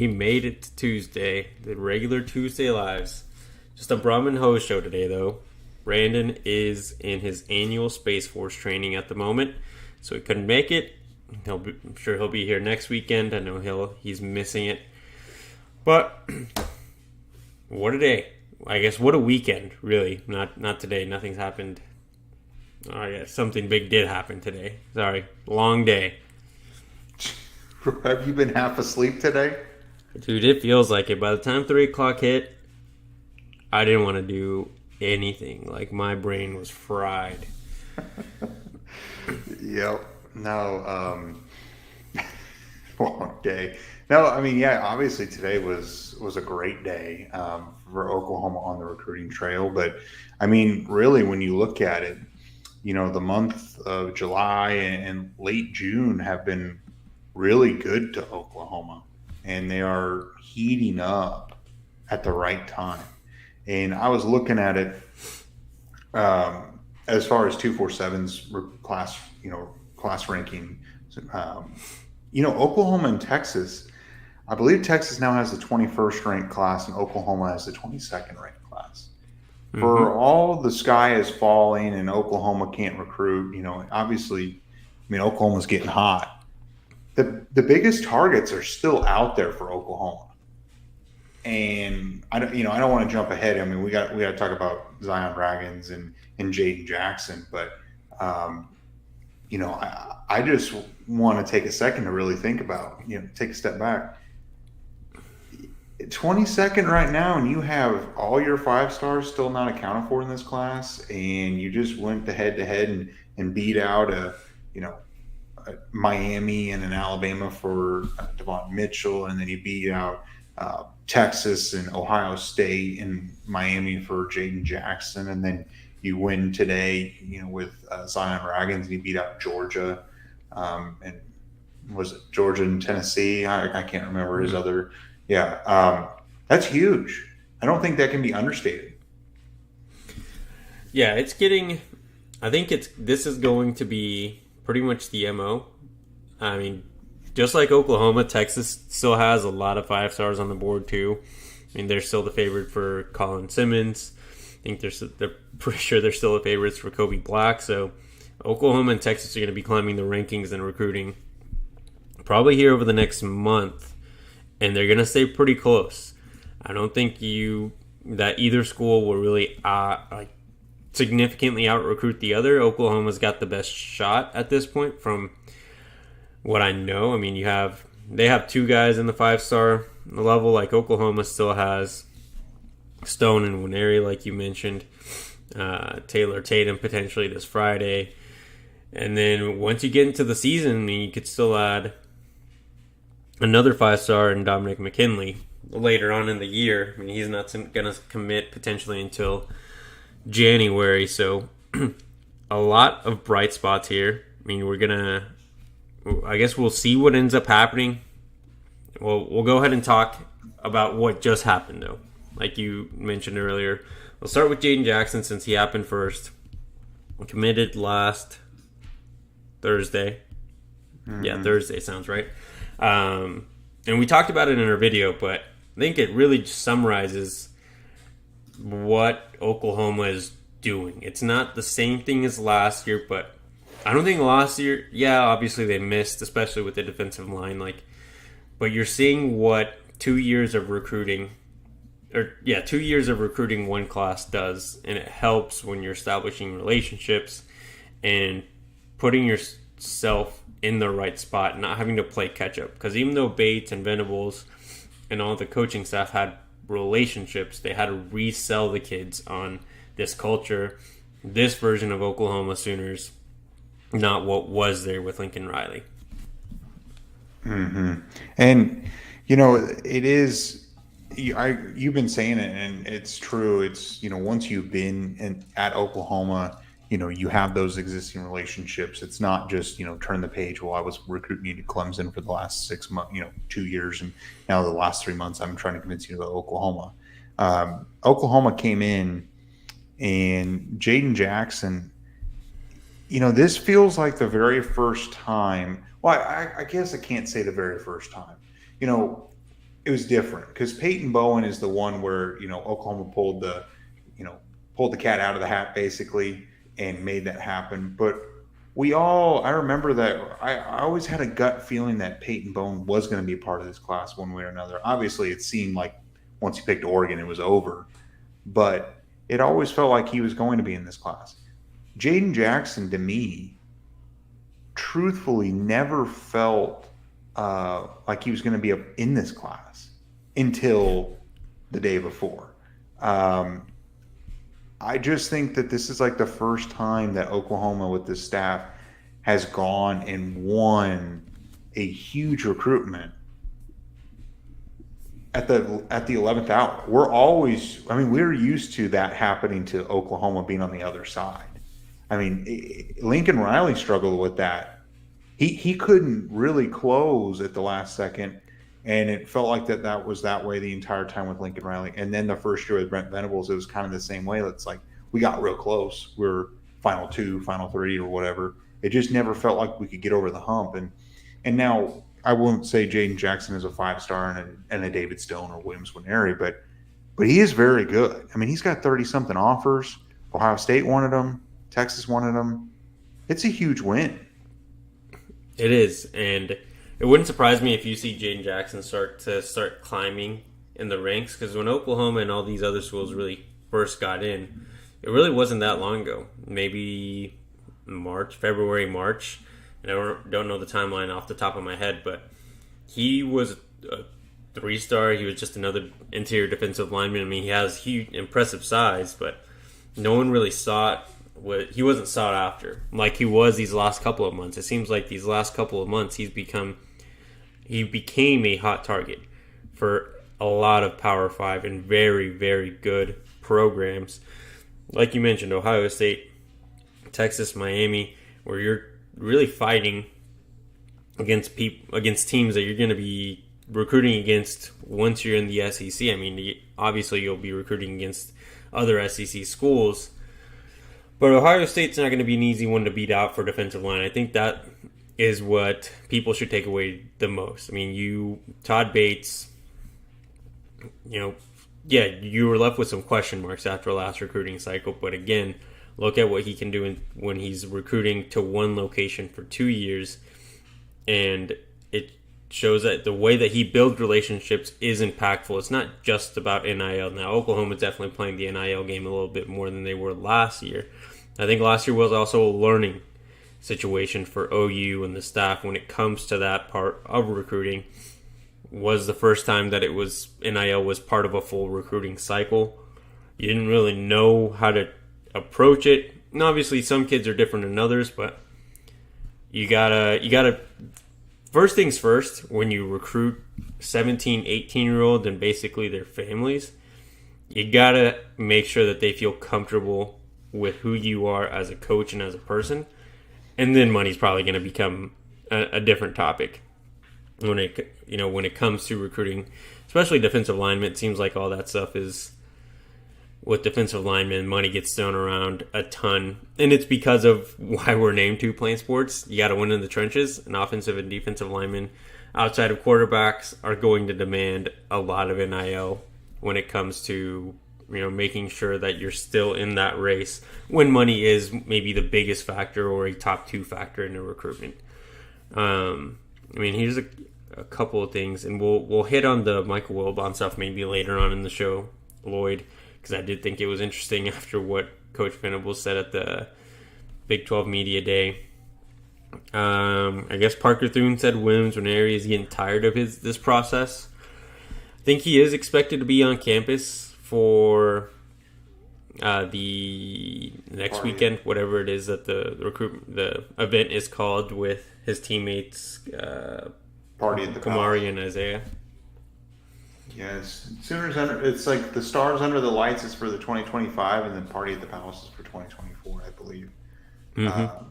we made it to Tuesday, the regular Tuesday lives. Just a Brum and Hose show today, though. Brandon is in his annual Space Force training at the moment, so he couldn't make it. I'm sure he'll be here next weekend. I know he's missing it. But what a day. I guess what a weekend, really. Not today. Nothing's happened. Oh, yeah, something big did happen today. Sorry. Long day. Have you been half asleep today? Dude, it feels like it. By the time 3 o'clock hit, I didn't want to do anything. Like, my brain was fried. Yep. No, long day. No, I mean, yeah, obviously today was a great day for Oklahoma on the recruiting trail. But, I mean, really, when you look at it, the month of July and late June have been really good to Oklahoma. And they are heating up at the right time. And I was looking at it as far as 247's class ranking. Oklahoma and Texas, I believe Texas now has the 21st ranked class and Oklahoma has the 22nd ranked class. Mm-hmm. For all the sky is falling and Oklahoma can't recruit, obviously, Oklahoma's getting hot. The biggest targets are still out there for Oklahoma. And I don't want to jump ahead. I mean, we got to talk about Zion Ragins and Jaden Jackson, but I just want to take a second to really think about, take a step back. 22nd right now, and you have all your 5 stars still not accounted for in this class, and you just went head to head and beat out a Miami and an Alabama for Devon Mitchell, and then you beat out Texas and Ohio State and Miami for Jaden Jackson, and then you win today, with Zion Ragins, and you beat out Georgia, and was it Georgia and Tennessee? I can't remember his other. Yeah, that's huge. I don't think that can be understated. Yeah, it's getting. I think this is going to be pretty much the MO. I mean, just like Oklahoma, Texas still has a lot of 5 stars on the board too. I mean, they're still the favorite for Colin Simmons. I think they're pretty sure they're still the favorites for Kobe Black. So Oklahoma and Texas are going to be climbing the rankings and recruiting probably here over the next month, and they're going to stay pretty close. I don't think that either school will really significantly out-recruit the other. Oklahoma's got the best shot at this point from what I know. I mean, they have 2 guys in the 5-star level. Like, Oklahoma still has Stone and Winery, like you mentioned. Taylor Tatum potentially this Friday. And then once you get into the season, I mean, you could still add another 5-star in Dominic McKinley later on in the year. I mean, he's not going to commit potentially until January. So a lot of bright spots here. I mean, I guess we'll see what ends up happening. We'll go ahead and talk about what just happened, though. Like you mentioned earlier, we'll start with Jaden Jackson since he happened first. Committed last Thursday. Mm-hmm. Yeah, Thursday sounds right. And we talked about it in our video, but I think it really just summarizes what Oklahoma is doing. It's not the same thing as last year, but I don't think last year, obviously they missed, especially with the defensive line. But you're seeing what 2 years of recruiting, 2 years of recruiting one class does, and it helps when you're establishing relationships and putting yourself in the right spot, not having to play catch up. Because even though Bates and Venables and all the coaching staff had relationships, they had to resell the kids on this culture, this version of Oklahoma Sooners, not what was there with Lincoln Riley. Mm-hmm. And it is. You've been saying it, and it's true. It's once you've been at Oklahoma, you have those existing relationships. It's not just turn the page. Well, I was recruiting you to Clemson for the last 6 months, 2 years, and now the last 3 months I'm trying to convince you to go to Oklahoma. Oklahoma came in, and Jaden Jackson. This feels like the very first time. Well, I guess I can't say the very first time. it was different because Peyton Bowen is the one where Oklahoma you know pulled the cat out of the hat basically and made that happen. But I remember that I always had a gut feeling that Peyton Bowen was going to be a part of this class one way or another. Obviously, it seemed like once he picked Oregon, it was over, but it always felt like he was going to be in this class. Jaden Jackson, to me, truthfully, never felt like he was going to be in this class until the day before. I just think that this is like the first time that Oklahoma with this staff has gone and won a huge recruitment at the 11th hour. We're used to that happening to Oklahoma being on the other side. I mean, Lincoln Riley struggled with that. He couldn't really close at the last second, and it felt like that was that way the entire time with Lincoln Riley. And then the first year with Brent Venables, it was kind of the same way. It's like we got real close. We're final two, final three, or whatever. It just never felt like we could get over the hump. And now I won't say Jaden Jackson is a 5-star and a David Stone or Williams Nwaneri, but he is very good. I mean, he's got 30-something offers. Ohio State wanted him. Texas wanted him. It's a huge win. It is, and it wouldn't surprise me if you see Jaden Jackson start climbing in the ranks, because when Oklahoma and all these other schools really first got in, it really wasn't that long ago. Maybe February, March, and I don't know the timeline off the top of my head, but he was a 3-star. He was just another interior defensive lineman. I mean, he has huge, impressive size, but no one really saw it. He wasn't sought after like he was these last couple of months. It seems like these last couple of months he became a hot target for a lot of Power 5 and very, very good programs. Like you mentioned, Ohio State, Texas, Miami, where you're really fighting against teams that you're going to be recruiting against once you're in the SEC. I mean, obviously you'll be recruiting against other SEC schools, but Ohio State's not going to be an easy one to beat out for defensive line. I think that is what people should take away the most. I mean, Todd Bates, you were left with some question marks after last recruiting cycle. But again, look at what he can do when he's recruiting to one location for 2 years. And it shows that the way that he builds relationships is impactful. It's not just about NIL. Now, Oklahoma's definitely playing the NIL game a little bit more than they were last year. I think last year was also a learning situation for OU and the staff when it comes to that part of recruiting. Was the first time that NIL was part of a full recruiting cycle. You didn't really know how to approach it. And obviously some kids are different than others, but you gotta first things first, when you recruit 17, 18-year-olds and basically their families, you gotta make sure that they feel comfortable with who you are as a coach and as a person. And then money's probably going to become a different topic when it comes to recruiting, especially defensive linemen. It seems like all that stuff is, with defensive linemen, money gets thrown around a ton, and it's because of why we're named Two Plane Sports. You got to win in the trenches, and offensive and defensive linemen outside of quarterbacks are going to demand a lot of NIL when it comes to making sure that you're still in that race when money is maybe the biggest factor or a top 2 factor in a recruitment. Here's a couple of things, and we'll hit on the Michael Wilbon stuff maybe later on in the show, Lloyd, because I did think it was interesting after what Coach Venables said at the Big 12 Media Day. I guess Parker Thune said Williams Nwaneri is getting tired of this process. I think he is expected to be on campus for the next weekend, whatever it is that the event is called, with his teammates Party at the Kamari Palace. and Isaiah. Yes, Sooners it's like the Stars Under the Lights is for the 2025, and then Party at the Palace is for 2024, I believe. Mm-hmm.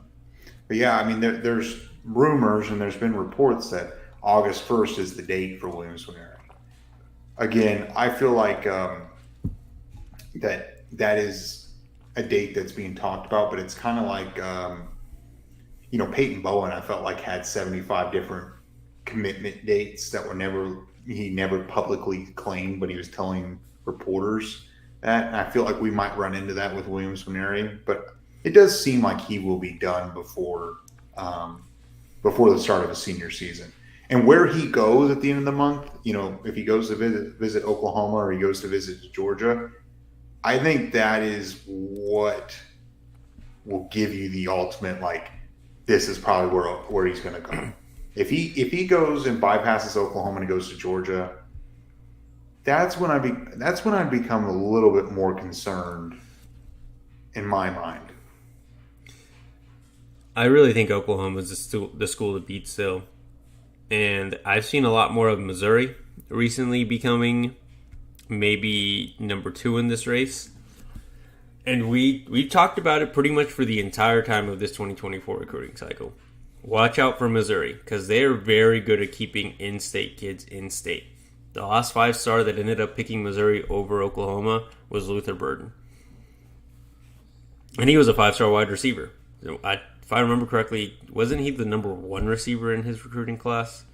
But yeah, I mean, there's rumors and there's been reports that August 1st is the date for Williams Nwaneri. Again, I feel like that is a date that's being talked about, but it's kind of like Peyton Bowen, I felt like, had 75 different commitment dates that were never he never publicly claimed, but he was telling reporters that. And I feel like we might run into that with Williams Nwaneri, but it does seem like he will be done um, before the start of his senior season. And where he goes at the end of the month, if he goes to visit Oklahoma or he goes to visit Georgia, I think that is what will give you the ultimate, like, this is probably where he's going to go. If he goes and bypasses Oklahoma and goes to Georgia, that's when I become a little bit more concerned in my mind. I really think Oklahoma is the school to beat still. And I've seen a lot more of Missouri recently becoming maybe number 2 in this race. And we talked about it pretty much for the entire time of this 2024 recruiting cycle. Watch out for Missouri, because they are very good at keeping in-state kids in-state. The last 5-star that ended up picking Missouri over Oklahoma was Luther Burden. And he was a 5-star wide receiver. If I remember correctly, wasn't he the number 1 receiver in his recruiting class?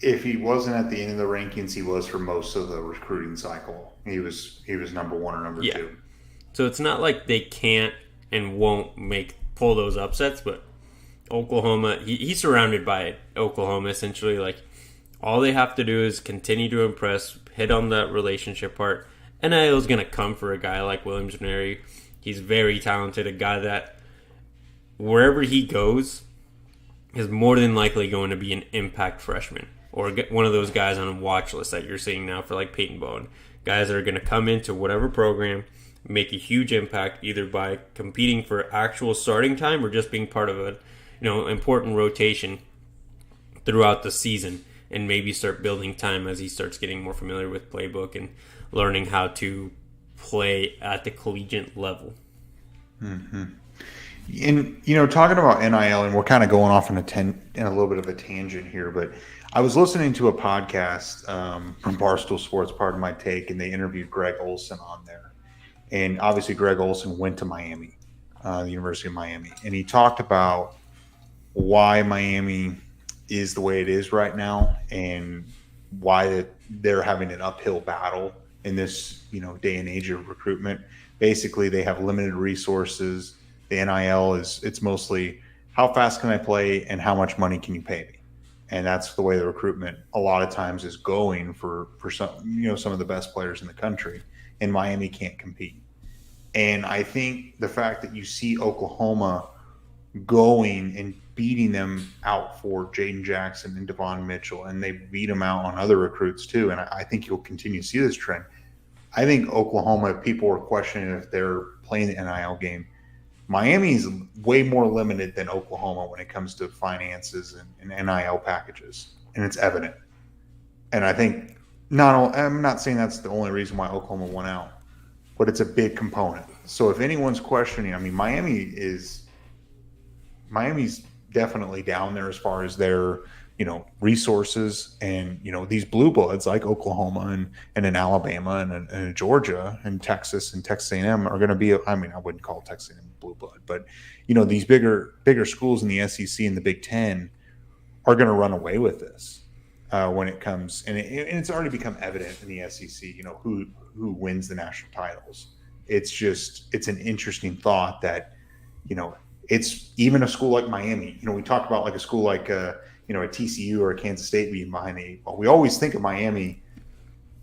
If he wasn't at the end of the rankings, he was for most of the recruiting cycle. He was number 1 or number 2. So it's not like they can't and won't pull those upsets, but Oklahoma, he's surrounded by Oklahoma essentially. Like, all they have to do is continue to impress, hit on that relationship part. NIL is going to come for a guy like Williams Nwaneri. He's very talented, a guy that wherever he goes is more than likely going to be an impact freshman or one of those guys on a watch list that you're seeing now for like Peyton Bowen. Guys that are going to come into whatever program, make a huge impact either by competing for actual starting time or just being part of a important rotation throughout the season, and maybe start building time as he starts getting more familiar with playbook and learning how to play at the collegiate level. Mm-hmm. And talking about NIL, and we're kind of going off in a little bit of a tangent here, but I was listening to a podcast from Barstool Sports, Pardon My Take, and they interviewed Greg Olson on there. And obviously Greg Olson went to Miami, the University of Miami, and he talked about why Miami is the way it is right now and why they're having an uphill battle in this day and age of recruitment. Basically, they have limited resources. The NIL it's mostly how fast can I play and how much money can you pay me, and that's the way the recruitment a lot of times is going for some of the best players in the country. And Miami can't compete. And I think the fact that you see Oklahoma going and beating them out for Jaden Jackson and Devon Mitchell, and they beat them out on other recruits too. And I think you'll continue to see this trend. I think Oklahoma, people were questioning if they're playing the NIL game. Miami is way more limited than Oklahoma when it comes to finances and NIL packages, and it's evident. And I think I'm not saying that's the only reason why Oklahoma won out, but it's a big component. So if anyone's questioning, I mean, Miami's definitely down there as far as their, resources, and, these blue bloods like Oklahoma and in Alabama and in Georgia and Texas and Texas A&M are going to be, I wouldn't call Texas A&M blue blood, but, these bigger schools in the SEC and the Big Ten are going to run away with this. When it comes, and it's already become evident in the SEC, who wins the national titles. It's an interesting thought that, it's even a school like Miami. We talk about like a school like, a TCU or a Kansas State being behind the 8 ball. We always think of Miami.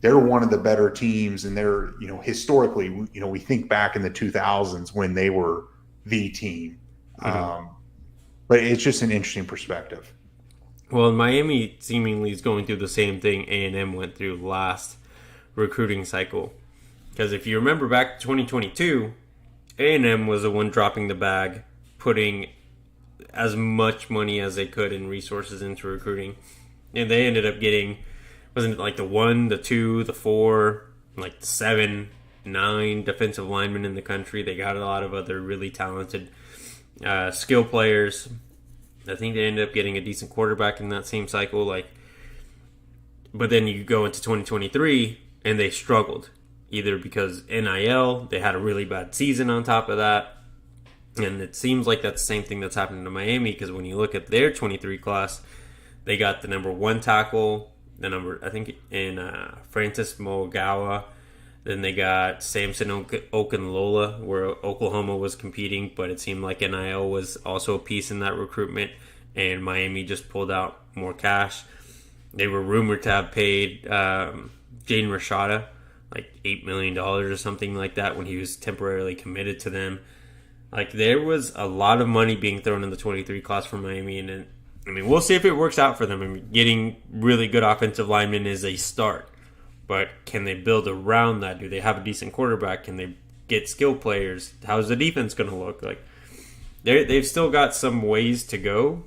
They're one of the better teams, and they're, historically, we think back in the 2000s when they were the team. Mm-hmm. But it's just an interesting perspective. Well, Miami seemingly is going through the same thing A&M went through last recruiting cycle. Because if you remember back to 2022, A&M was the one dropping the bag, putting as much money as they could in resources into recruiting. And they ended up getting, wasn't it like the 1, the 2, the 4, like the 7, 9 defensive linemen in the country. They got a lot of other really talented skill players. I think they ended up getting a decent quarterback in that same cycle. But then you go into 2023 and they struggled, either because NIL, they had a really bad season on top of that. And it seems like that's the same thing that's happening to Miami, because when you look at their 23 class, they got the number 1 tackle, the number. I think in Francis Mogawa. Then they got Samson Okunlola, where Oklahoma was competing, but it seemed like NIL was also a piece in that recruitment, and Miami just pulled out more cash. They were rumored to have paid Jaden Rashada like $8 million or something like that when he was temporarily committed to them. Like, there was a lot of money being thrown in the 23 class for Miami, and I mean, we'll see if it works out for them. I mean, getting really good offensive linemen is a start. But can they build around that? Do they have a decent quarterback? Can they get skill players? How's the defense going to look? Like, they've still got some ways to go,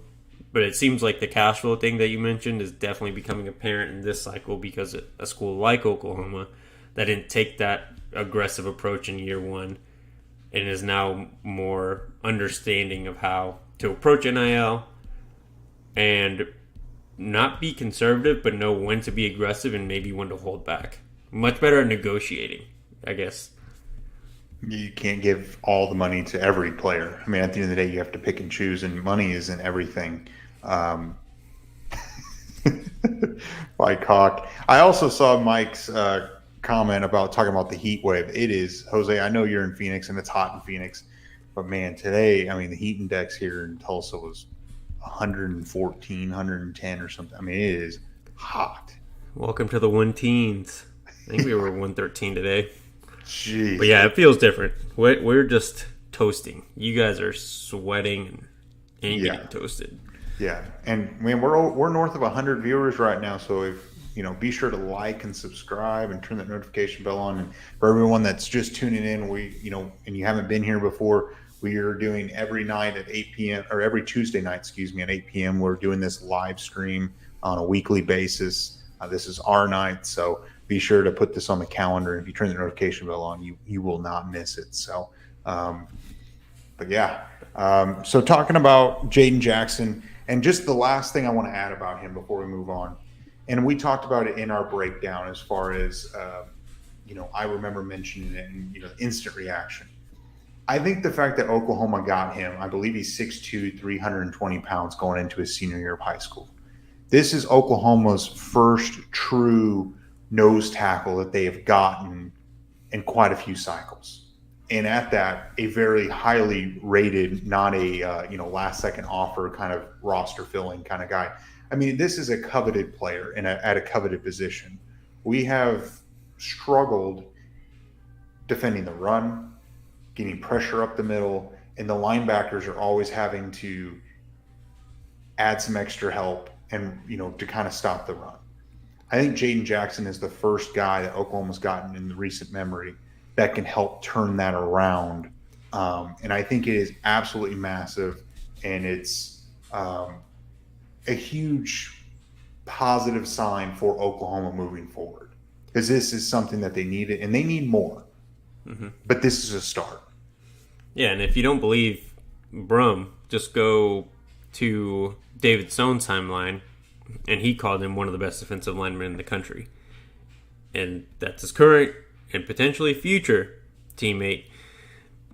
but it seems like the cash flow thing that you mentioned is definitely becoming apparent in this cycle because a school like Oklahoma that didn't take that aggressive approach in year one and is now more understanding of how to approach NIL and not be conservative, but know when to be aggressive and maybe when to hold back. Much better at negotiating, I guess. You can't give all the money to every player. I mean, at the end of the day, you have to pick and choose, and money isn't everything. By Cock. I also saw Mike's comment about talking about the heat wave. It is, Jose, I know you're in Phoenix, and it's hot in Phoenix. But, man, today, I mean, the heat index here in Tulsa was 114, 110 or something. I mean, it is hot. Welcome to the 1-teens. I think we were 113 today. Jeez. But yeah, it feels different. We're just toasting. You guys are sweating and getting toasted. Yeah, and man, we're north of 100 viewers right now. So if be sure to like and subscribe and turn that notification bell on. And for everyone that's just tuning in, and you haven't been here before, we are doing every night at 8 p.m. or every Tuesday night, at 8 p.m. We're doing this live stream on a weekly basis. This is our night, so be sure to put this on the calendar. If you turn the notification bell on, you will not miss it. So, but yeah. So talking about Jaden Jackson, and just the last thing I want to add about him before we move on, and we talked about it in our breakdown as far as, I remember mentioning it and, instant reaction. I think the fact that Oklahoma got him, I believe he's 6'2", 320 pounds going into his senior year of high school. This is Oklahoma's first true nose tackle that they have gotten in quite a few cycles. And at that, a very highly rated, not a last second offer kind of roster filling kind of guy. I mean, this is a coveted player at a coveted position. We have struggled defending the run, getting pressure up the middle, and the linebackers are always having to add some extra help and, to kind of stop the run. I think Jaden Jackson is the first guy that Oklahoma's gotten in the recent memory that can help turn that around. And I think it is absolutely massive, and it's a huge positive sign for Oklahoma moving forward, because this is something that they needed, and they need more. Mm-hmm. But this is a start. Yeah, and if you don't believe Brum, just go to David Stone's timeline, and he called him one of the best defensive linemen in the country. And that's his current and potentially future teammate.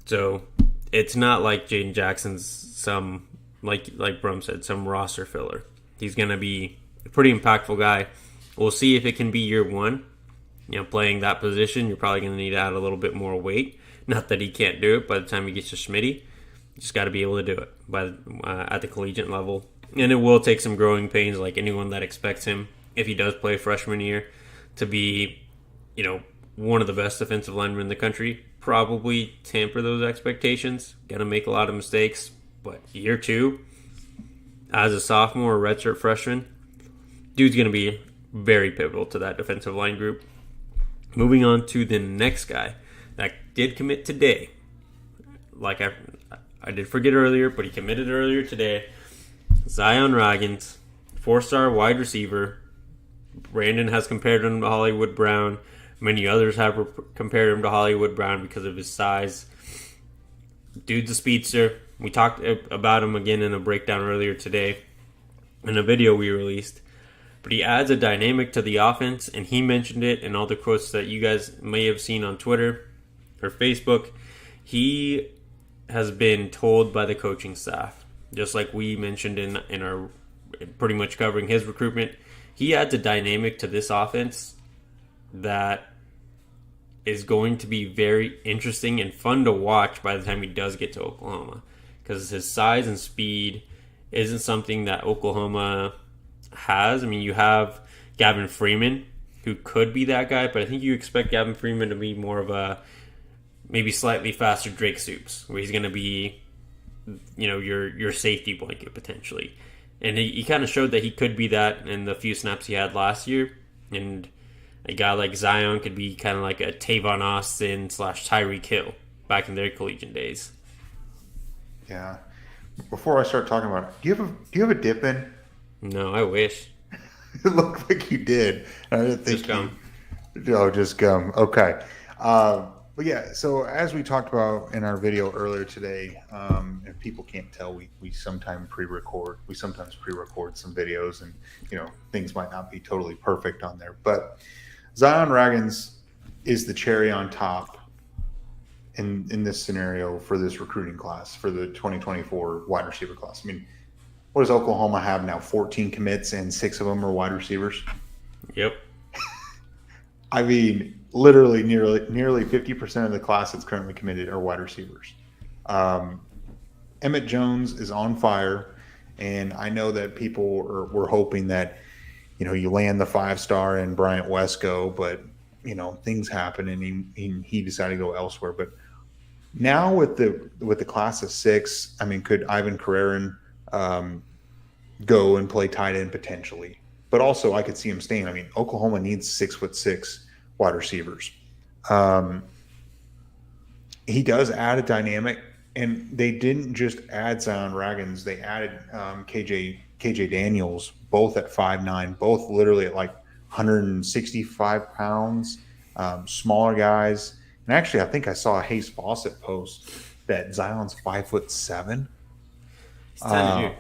So it's not like Jaden Jackson's some, like Brum said, some roster filler. He's going to be a pretty impactful guy. We'll see if it can be year one. Playing that position, you're probably going to need to add a little bit more weight. Not that he can't do it by the time he gets to Schmitty. You just got to be able to do it at the collegiate level. And it will take some growing pains, like anyone that expects him, if he does play freshman year, to be, one of the best defensive linemen in the country. Probably tamper those expectations. Going to make a lot of mistakes. But year two, as a sophomore or redshirt freshman, dude's going to be very pivotal to that defensive line group. Moving on to the next guy that did commit today. Like I did forget earlier, but he committed earlier today. Zion Ragins, 4-star wide receiver. Brandon has compared him to Hollywood Brown. Many others have compared him to Hollywood Brown because of his size. Dude's a speedster. We talked about him again in a breakdown earlier today in a video we released. But he adds a dynamic to the offense, and he mentioned it in all the quotes that you guys may have seen on Twitter or Facebook. He has been told by the coaching staff, just like we mentioned in our pretty much covering his recruitment, he adds a dynamic to this offense that is going to be very interesting and fun to watch by the time he does get to Oklahoma, because his size and speed isn't something that Oklahoma has. I mean, you have Gavin Freeman, who could be that guy, but I think you expect Gavin Freeman to be more of a maybe slightly faster Drake Soups, where he's going to be, your safety blanket potentially. And he kind of showed that he could be that in the few snaps he had last year. And a guy like Zion could be kind of like a Tavon Austin / Tyreek Hill back in their collegiate days. Yeah. Before I start talking about it, do you have a dip in? No, I wish. It looked like you did. I didn't think just gum. Just gum. Okay. But yeah, so as we talked about in our video earlier today, if people can't tell, we sometimes pre-record. We sometimes pre-record some videos, and things might not be totally perfect on there. But Zion Ragins is the cherry on top in this scenario for this recruiting class, for the 2024 wide receiver class. I mean, what does Oklahoma have now? 14 commits, and 6 of them are wide receivers. Yep. I mean, literally nearly 50% of the class that's currently committed are wide receivers. Emmett Jones is on fire, and I know that people were hoping that you land the 5-star and Bryant Wesco, but things happen, and he decided to go elsewhere. But now with the class of 6, I mean, could Ivan Carreran go and play tight end potentially? But also, I could see him staying. I mean, Oklahoma needs 6'6" wide receivers. He does add a dynamic, and they didn't just add Zion Ragins. They added KJ Daniels, both at 5'9", both literally at like 165 pounds, smaller guys. And actually, I think I saw a Hayes Fawcett post that Zion's 5'7". He's tiny,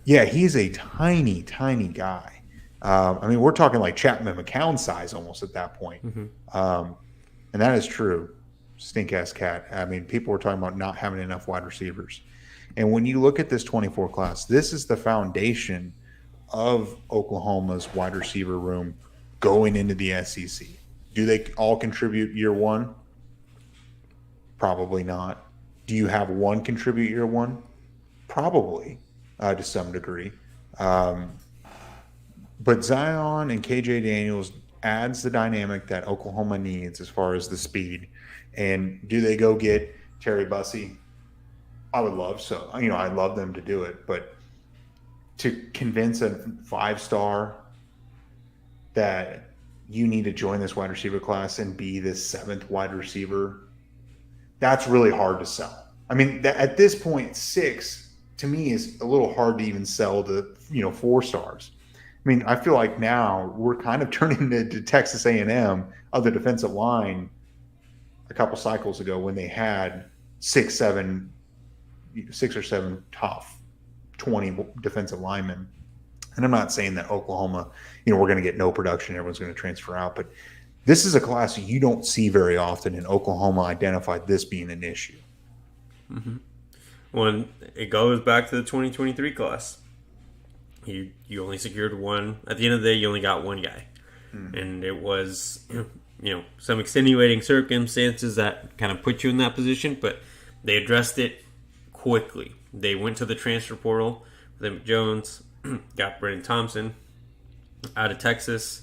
yeah, he's a tiny, tiny guy. I mean, we're talking like Chapman McCown size almost at that point. Mm-hmm. And that is true. Stink-ass cat. I mean, people were talking about not having enough wide receivers. And when you look at this 24 class, this is the foundation of Oklahoma's wide receiver room going into the SEC. Do they all contribute year one? Probably not. Do you have one contribute year one? Probably, to some degree. But Zion and KJ Daniels adds the dynamic that Oklahoma needs as far as the speed. And do they go get Terry Bussey? I would love so. I'd love them to do it. But to convince a 5-star that you need to join this wide receiver class and be this 7th wide receiver, that's really hard to sell. I mean, at this point, 6 to me is a little hard to even sell to 4 stars. I mean, I feel like now we're kind of turning into Texas A&M of the defensive line a couple cycles ago when they had 6 or 7 top 20 defensive linemen. And I'm not saying that Oklahoma, we're going to get no production, everyone's going to transfer out, but this is a class you don't see very often, and Oklahoma identified this being an issue. Mm-hmm. Well, it goes back to the 2023 class. You only secured one. At the end of the day, you only got one guy. And it was, some extenuating circumstances that kind of put you in that position, but they addressed it quickly. They went to the transfer portal with Emmett Jones, got Brennan Thompson out of Texas.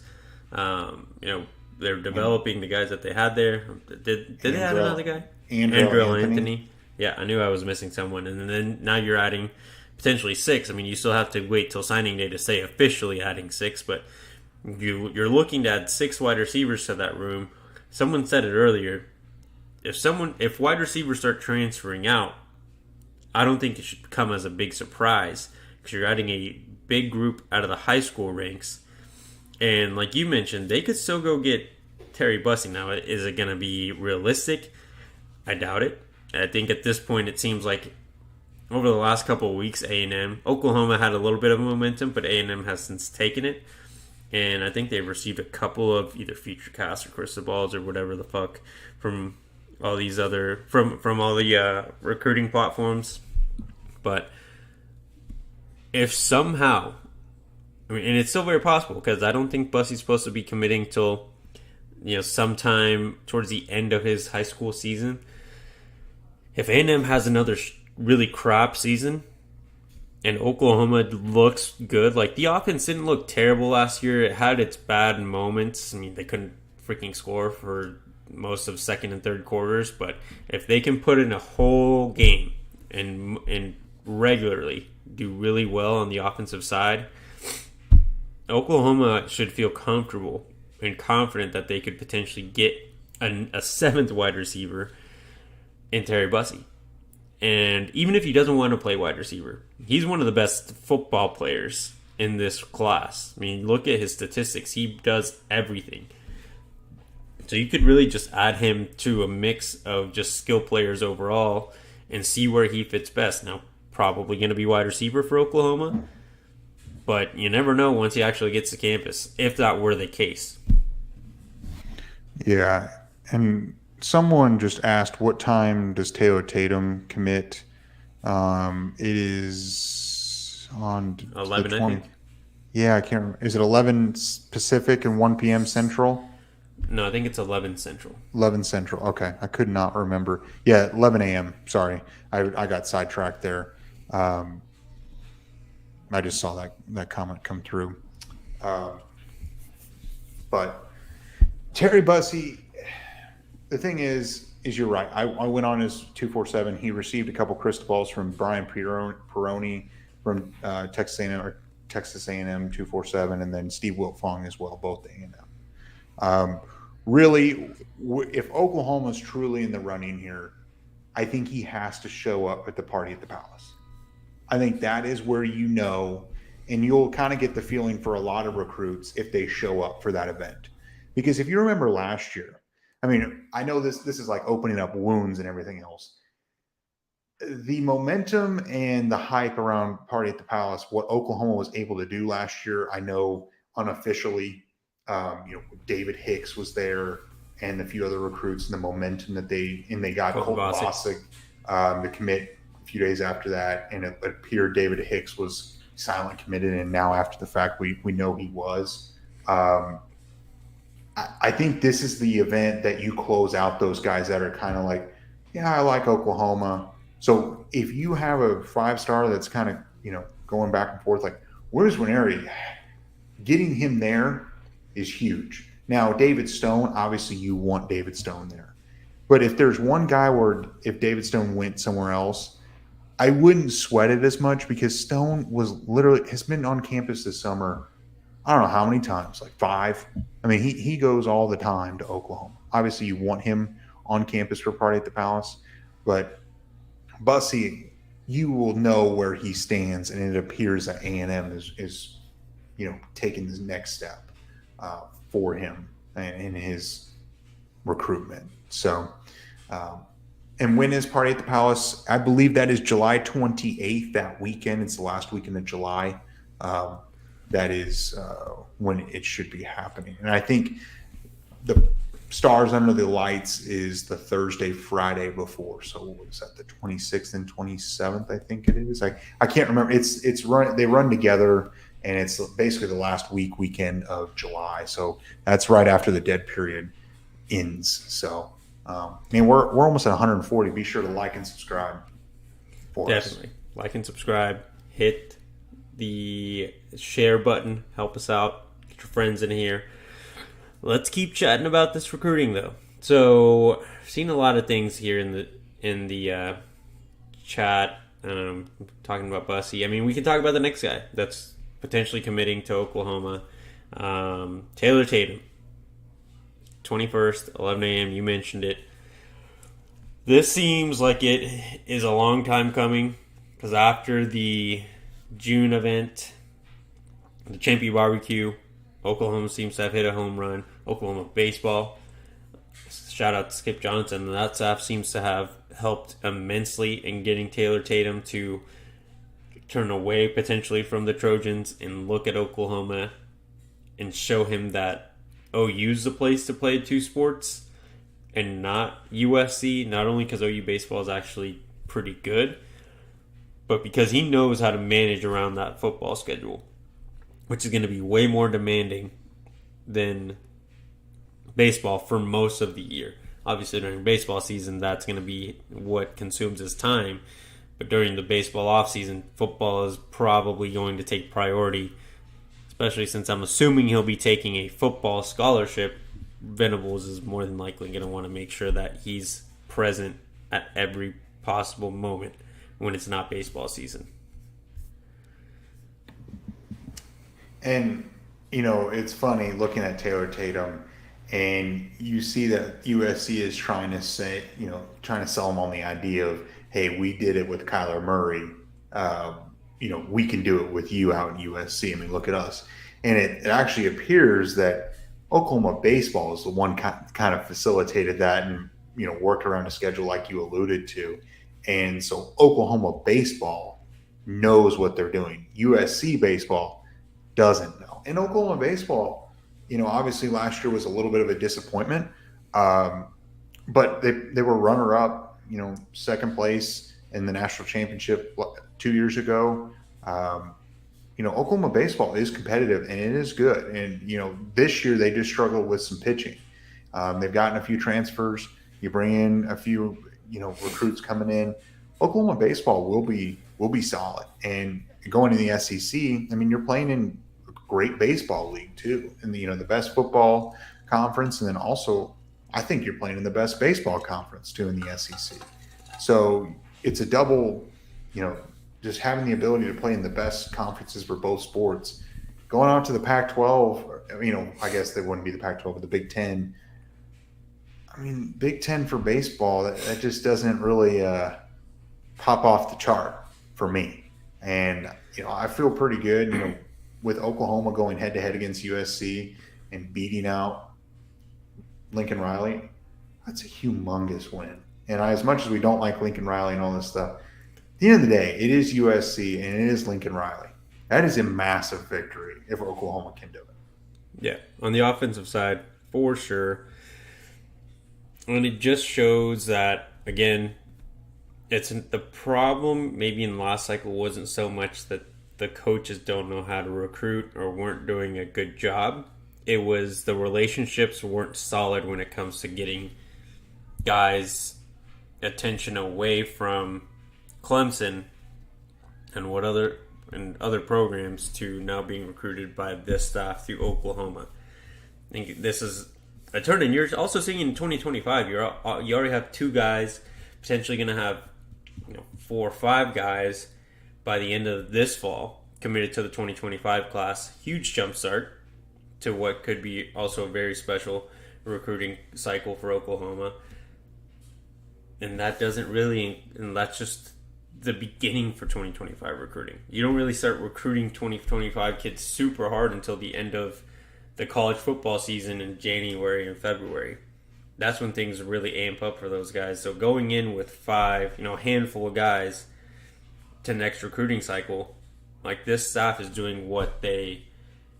They're developing the guys that they had there. Did they have another guy? Andrew Anthony. Yeah, I knew I was missing someone. And then now you're adding potentially 6. I mean, you still have to wait till signing day to say officially adding 6, but you're looking to add 6 wide receivers to that room. Someone said it earlier. If wide receivers start transferring out, I don't think it should come as a big surprise, because you're adding a big group out of the high school ranks. And like you mentioned, they could still go get Terry Bussey. Now, is it going to be realistic? I doubt it. I think at this point it seems like over the last couple of weeks, Oklahoma had a little bit of momentum, but A&M has since taken it. And I think they've received a couple of either feature casts or crystal balls or whatever the fuck from all these other from all the recruiting platforms. But if somehow I mean, and it's still very possible because I don't think Bussey's supposed to be committing till sometime towards the end of his high school season. If A&M has another really crap season and Oklahoma looks good, like the offense didn't look terrible last year. It had its bad moments. I mean, they couldn't freaking score for most of second and third quarters, but if they can put in a whole game and regularly do really well on the offensive side, Oklahoma should feel comfortable and confident that they could potentially get a seventh wide receiver in Terry Bussey. And even if he doesn't want to play wide receiver, he's one of the best football players in this class. I mean, look at his statistics. He does everything. So you could really just add him to a mix of just skill players overall and see where he fits best. Now, probably going to be wide receiver for Oklahoma, but you never know once he actually gets to campus, if that were the case. Yeah, and someone just asked, what time does Taylor Tatum commit? It is on 11, I think. Yeah, I can't remember. Is it 11 Pacific and 1 p.m. Central? No, I think it's 11 Central. 11 Central. Okay, I could not remember. Yeah, 11 a.m. Sorry, I got sidetracked there. I just saw that comment come through. But Terry Bussey, the thing is you're right. I went on his 247. He received a couple crystal balls from Brian Peroni from Texas A&M 247, and then Steve Wiltfong as well, both A&M. Really, if Oklahoma's truly in the running here, I think he has to show up at the party at the Palace. I think that is where and you'll kind of get the feeling for a lot of recruits if they show up for that event. Because if you remember last year, I mean, I know this is like opening up wounds and everything else. The momentum and the hype around Party at the Palace, what Oklahoma was able to do last year, I know unofficially, David Hicks was there and a few other recruits, and the momentum that they got Colton Bosick to commit a few days after that, and it appeared David Hicks was silent committed, and now after the fact we know he was. I think this is the event that you close out those guys that are kind of like, yeah, I like Oklahoma. So if you have a 5-star that's kind of, going back and forth, like, where's Winery? Getting him there is huge. Now, David Stone, obviously you want David Stone there. But if there's one guy where if David Stone went somewhere else, I wouldn't sweat it as much, because Stone has been on campus this summer, I don't know how many times, like 5. I mean, he goes all the time to Oklahoma. Obviously, you want him on campus for Party at the Palace, but Bussey, you will know where he stands, and it appears that A&M is taking the next step for him in his recruitment. So, and when is Party at the Palace? I believe that is July 28th, that weekend. It's the last weekend of July. That is when it should be happening. And I think the Stars Under the Lights is the Thursday, Friday before. So what was that, the 26th and 27th, I think it is? I can't remember. It's run. They run together, and it's basically the last weekend of July. So that's right after the dead period ends. So, we're almost at 140. Be sure to like and subscribe for us. Definitely. Like and subscribe. Hit the share button. Help us out. Get your friends in here. Let's keep chatting about this recruiting, though. So, I've seen a lot of things here in the chat. Talking about Bussey. I mean, we can talk about the next guy that's potentially committing to Oklahoma. Taylor Tatum. 21st, 11 a.m. You mentioned it. This seems like it is a long time coming, because after the June event, the Champion Barbecue, Oklahoma seems to have hit a home run. Oklahoma baseball, shout out to Skip Johnson. That staff seems to have helped immensely in getting Taylor Tatum to turn away potentially from the Trojans and look at Oklahoma and show him that OU's the place to play 2 sports and not USC, not only because OU baseball is actually pretty good, but because he knows how to manage around that football schedule. which is going to be way more demanding than baseball for most of the year. Obviously, during baseball season, that's going to be what consumes his time. But during the baseball offseason, football is probably going to take priority, especially since I'm assuming he'll be taking a football scholarship. Venables is more than likely going to want to make sure that he's present at every possible moment when it's not baseball season. And, it's funny looking at Taylor Tatum, and you see that USC is trying to trying to sell him on the idea of, hey, we did it with Kyler Murray. We can do it with you out in USC. I mean, look at us. And it actually appears that Oklahoma baseball is the one kind of facilitated that and, worked around a schedule like you alluded to. And so Oklahoma baseball knows what they're doing. USC baseball doesn't know. And Oklahoma baseball, obviously last year was a little bit of a disappointment, but they were runner up, second place in the national championship 2 years ago. Oklahoma baseball is competitive and it is good. And, this year they just struggled with some pitching. They've gotten a few transfers. You bring in a few, recruits coming in. Oklahoma baseball will be solid. And going to the SEC, I mean, you're playing in a great baseball league too. And the best football conference. And then also, I think you're playing in the best baseball conference too in the SEC. So it's a double, just having the ability to play in the best conferences for both sports. Going out to the Pac-12, I guess they wouldn't be the Pac-12, but the Big Ten. I mean, Big Ten for baseball, that just doesn't really pop off the chart for me. And, I feel pretty good, with Oklahoma going head-to-head against USC and beating out Lincoln Riley. That's a humongous win. And as much as we don't like Lincoln Riley and all this stuff, at the end of the day, it is USC and it is Lincoln Riley. That is a massive victory if Oklahoma can do it. Yeah, on the offensive side, for sure. And it just shows that, again, it's the problem maybe in the last cycle wasn't so much that the coaches don't know how to recruit or weren't doing a good job. It was the relationships weren't solid when it comes to getting guys' attention away from Clemson and other programs to now being recruited by this staff through Oklahoma. I think this is a turn, and you're also seeing in 2025. You already have two guys, potentially going to have 4 or 5 guys by the end of this fall committed to the 2025 class. Huge jump start to what could be also a very special recruiting cycle for Oklahoma. And that's just the beginning for 2025 recruiting. You don't really start recruiting 2025 kids super hard until the end of the college football season in January and February. That's when things really amp up for those guys. So going in with 5, a handful of guys to next recruiting cycle, like this staff is doing what they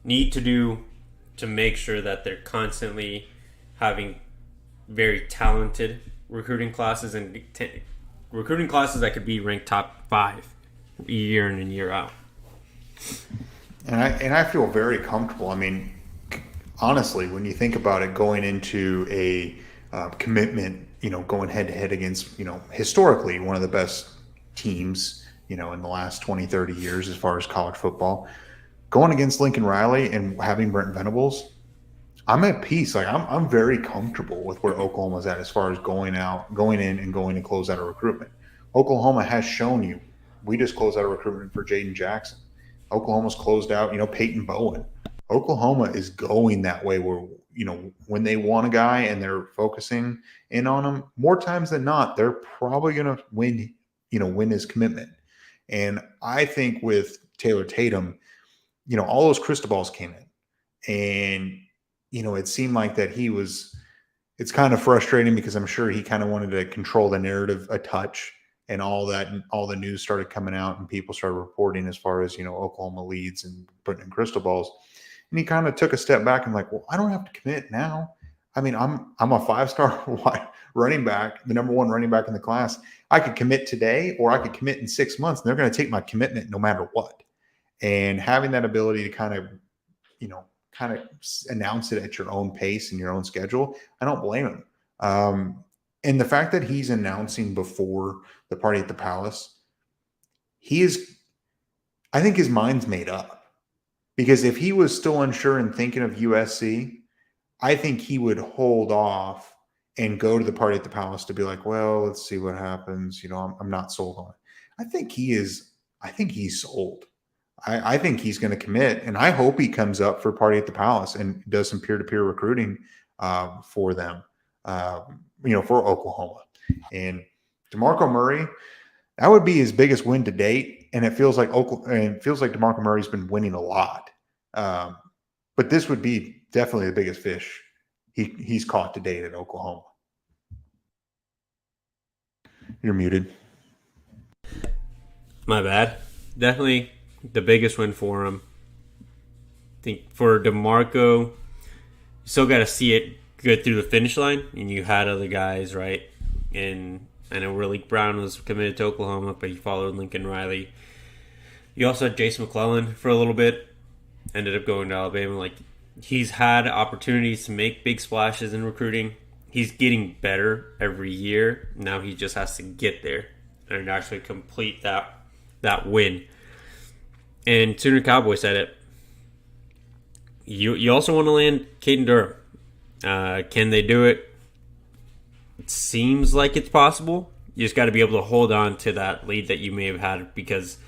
need to do to make sure that they're constantly having very talented recruiting classes and recruiting classes that could be ranked top 5 year in and year out. And I feel very comfortable. I mean, honestly, when you think about it, going into a commitment, going head to head against, historically one of the best teams, in the last 20, 30 years as far as college football, going against Lincoln Riley and having Brent Venables, I'm at peace. Like I'm very comfortable with where Oklahoma's at as far as going in and going to close out a recruitment. Oklahoma has shown you. We just closed out a recruitment for Jaden Jackson. Oklahoma's closed out, Peyton Bowen. Oklahoma is going that way where, when they want a guy and they're focusing in on him, more times than not, they're probably going to win his commitment. And I think with Taylor Tatum, all those crystal balls came in and, it seemed like that it's kind of frustrating because I'm sure he kind of wanted to control the narrative a touch and all that, and all the news started coming out and people started reporting as far as, Oklahoma leads and putting in crystal balls. And he kind of took a step back and like, well, I don't have to commit now. I mean, I'm a 5-star running back, the number 1 running back in the class. I could commit today or I could commit in 6 months and they're going to take my commitment no matter what. And having that ability to kind of, announce it at your own pace and your own schedule, I don't blame him. And the fact that he's announcing before the party at the Palace, I think his mind's made up. Because if he was still unsure and thinking of USC, I think he would hold off and go to the party at the Palace to be like, well, let's see what happens. I'm not sold on it. I think he is. I think he's sold. I think he's going to commit, and I hope he comes up for party at the Palace and does some peer-to-peer recruiting for them, for Oklahoma. And DeMarco Murray, that would be his biggest win to date, and it feels like DeMarco Murray's been winning a lot. But this would be definitely the biggest fish he's caught to date at Oklahoma. You're muted. My bad. Definitely the biggest win for him. I think for DeMarco, you still got to see it good through the finish line, and you had other guys, right? And I know Raleek Brown was committed to Oklahoma, but he followed Lincoln Riley. You also had Jason McClellan for a little bit, ended up going to Alabama. Like, he's had opportunities to make big splashes in recruiting. He's getting better every year. Now he just has to get there and actually complete that win. And Sooner Cowboy said it. You also want to land Caden Durham. Can they do it? It seems like it's possible. You just got to be able to hold on to that lead that you may have had, because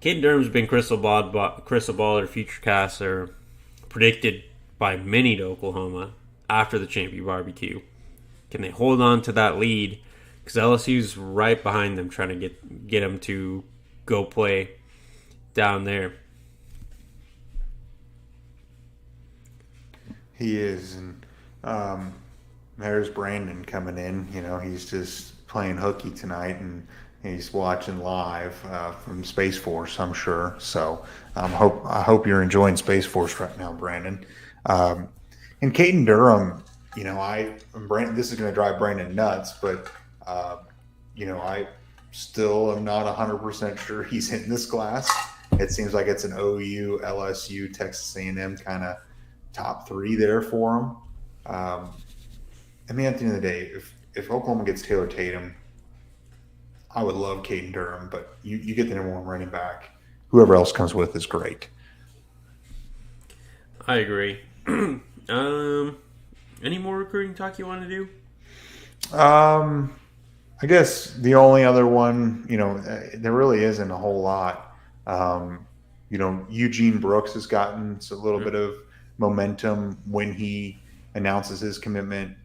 Caden Durham's been crystal ball or future cast or predicted by many to Oklahoma after the Champion Barbecue. Can they hold on to that lead? Because LSU's right behind them, trying to get them to go play down there. He is, and there's Brandon coming in. He's just playing hooky tonight, and he's watching live from Space Force, I'm sure. So I hope you're enjoying Space Force right now, Brandon. And Caden Durham, Brandon, this is going to drive Brandon nuts, but I still am not 100% sure he's in this class. It seems like it's an OU, LSU, Texas A&M kind of top three there for him. At the end of the day, if Oklahoma gets Taylor Tatum, I would love Caden Durham, but you get the number one running back. Whoever else comes with is great. I agree. Any more recruiting talk you want to do? I guess the only other one, there really isn't a whole lot. Eugene Brooks has gotten a little bit of momentum when he announces his commitment.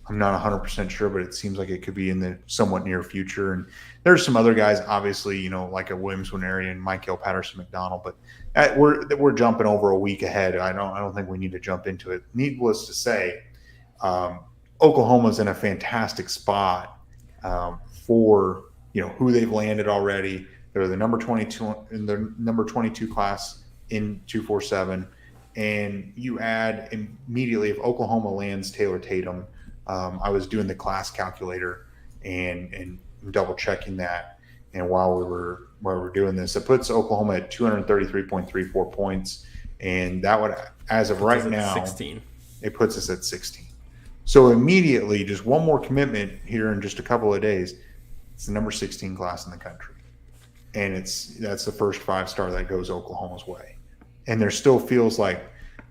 I'm not 100% sure, but it seems like it could be in the somewhat near future. And there's some other guys, obviously, like a Williams Winery and Michael Patterson McDonald, but we're jumping over a week ahead. I don't think we need to jump into it. Needless to say, Oklahoma's in a fantastic spot for who they've landed already. They're the number 22 in the number 22 class in 247, and you add immediately if Oklahoma lands Taylor Tatum. I was doing the class calculator and double checking that, and while we were doing this, it puts Oklahoma at 233.34 points, and that would, as of right now, 16. It puts us at 16. So immediately, just one more commitment here in just a couple of days, it's the number 16 class in the country, and that's the first 5-star that goes Oklahoma's way. And there still feels like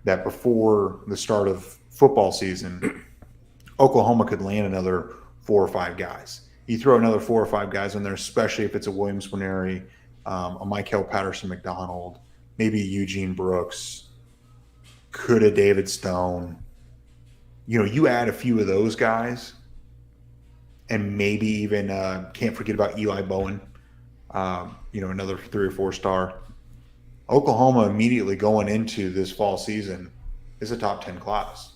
that before the start of football season, Oklahoma could land another 4 or 5 guys. You throw another 4 or 5 guys in there, especially if it's a Williams Winery, a Michael Patterson McDonald, maybe Eugene Brooks, could a David Stone. You add a few of those guys, and maybe even can't forget about Eli Bowen, another 3 or 4-star. Oklahoma immediately going into this fall season is a top 10 class.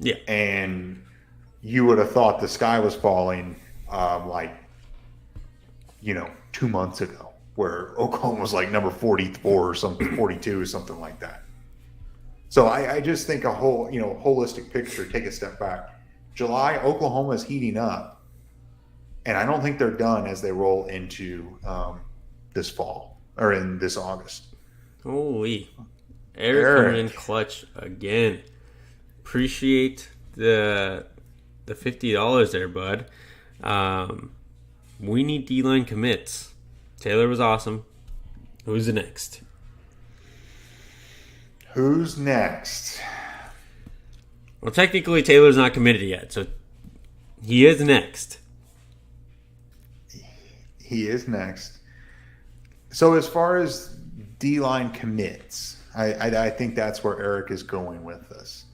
Yeah. And you would have thought the sky was falling 2 months ago, where Oklahoma was like number 44 or something, 42 or something like that. So I just think a whole, holistic picture, take a step back. July, Oklahoma is heating up, and I don't think they're done as they roll into this fall or in this August. Holy. Eric coming in Eric. clutch again. Appreciate the $50 there, bud. We need D-line commits. Taylor was awesome. Who's the next? Who's next? Well, technically, Taylor's not committed yet, so he is next. He is next. So as far as D-line commits, I think that's where Eric is going with this.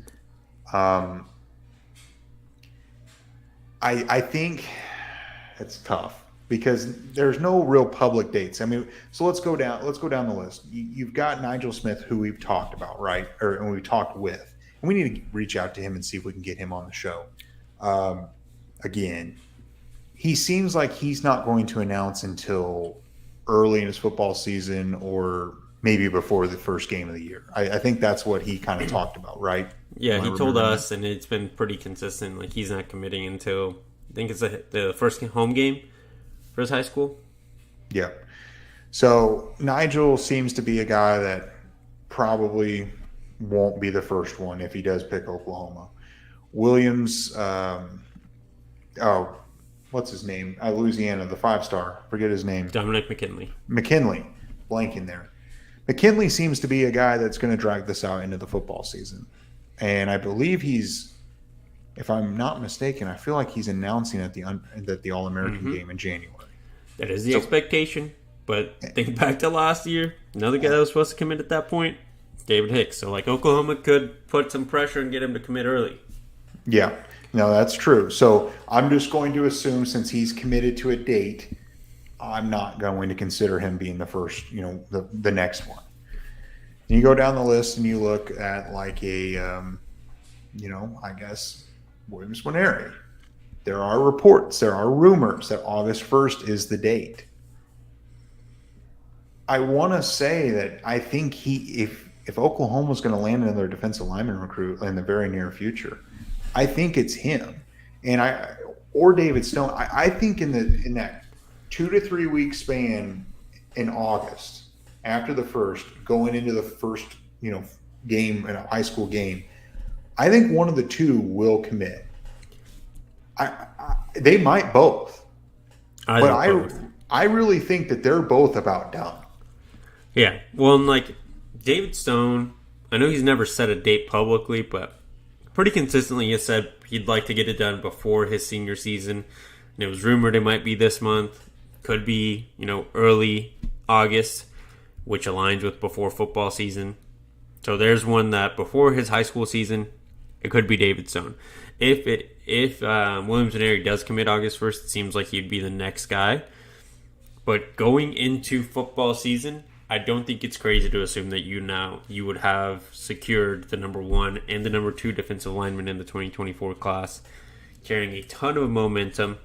I think it's tough because there's no real public dates. I mean, so let's go down the list. You've got Nigel Smith, who we've talked about, right? And we've talked with. And we need to reach out to him and see if we can get him on the show. Again, he seems like he's not going to announce until early in his football season or maybe before the first game of the year. I think that's what he kind of talked about, right? Yeah, he told us, and it's been pretty consistent. Like, he's not committing until, I think it's the first home game for his high school. Yeah. So Nigel seems to be a guy that probably won't be the first one if he does pick Oklahoma. Williams, what's his name? Louisiana, the 5-star. Forget his name. Dominic McKinley. Blanking there. McKinley seems to be a guy that's going to drag this out into the football season. And I believe he's, if I'm not mistaken, I feel like he's announcing at the All-American game in January. That is the expectation. But think back to last year. Another guy that was supposed to commit at that point, David Hicks. So, like, Oklahoma could put some pressure and get him to commit early. Yeah. No, that's true. So I'm just going to assume since he's committed to a date, I'm not going to consider him being the first, the next one. And you go down the list and you look at like a, I guess Williams Winery. There are reports, there are rumors that August 1st is the date. I want to say that I think if Oklahoma's going to land another defensive lineman recruit in the very near future, I think it's him, or David Stone. I think in that 2 to 3 week span in August, after the first, going into the first game in a high school game, I think one of the two will commit. They might both, I really think that they're both about done. Yeah, well, and like David Stone, I know he's never said a date publicly, but pretty consistently he said he'd like to get it done before his senior season. And it was rumored it might be this month. Could be, early August, which aligns with before football season. So there's one that before his high school season, it could be David Stone. If Williams Winery does commit August 1st, it seems like he'd be the next guy. But going into football season, I don't think it's crazy to assume that you would have secured the number 1 and the number 2 defensive lineman in the 2024 class, carrying a ton of momentum.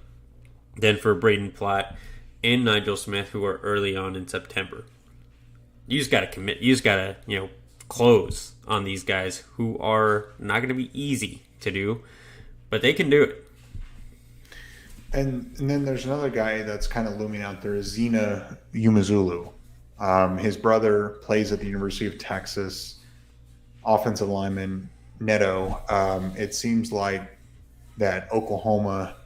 Then for Braden Platt and Nigel Smith, who are early on in September, you just got to commit. You just got to close on these guys who are not going to be easy to do, but they can do it. And then there's another guy that's kind of looming out there, Zena Umazulu. His brother plays at the University of Texas, offensive lineman Neto. It seems like that Oklahoma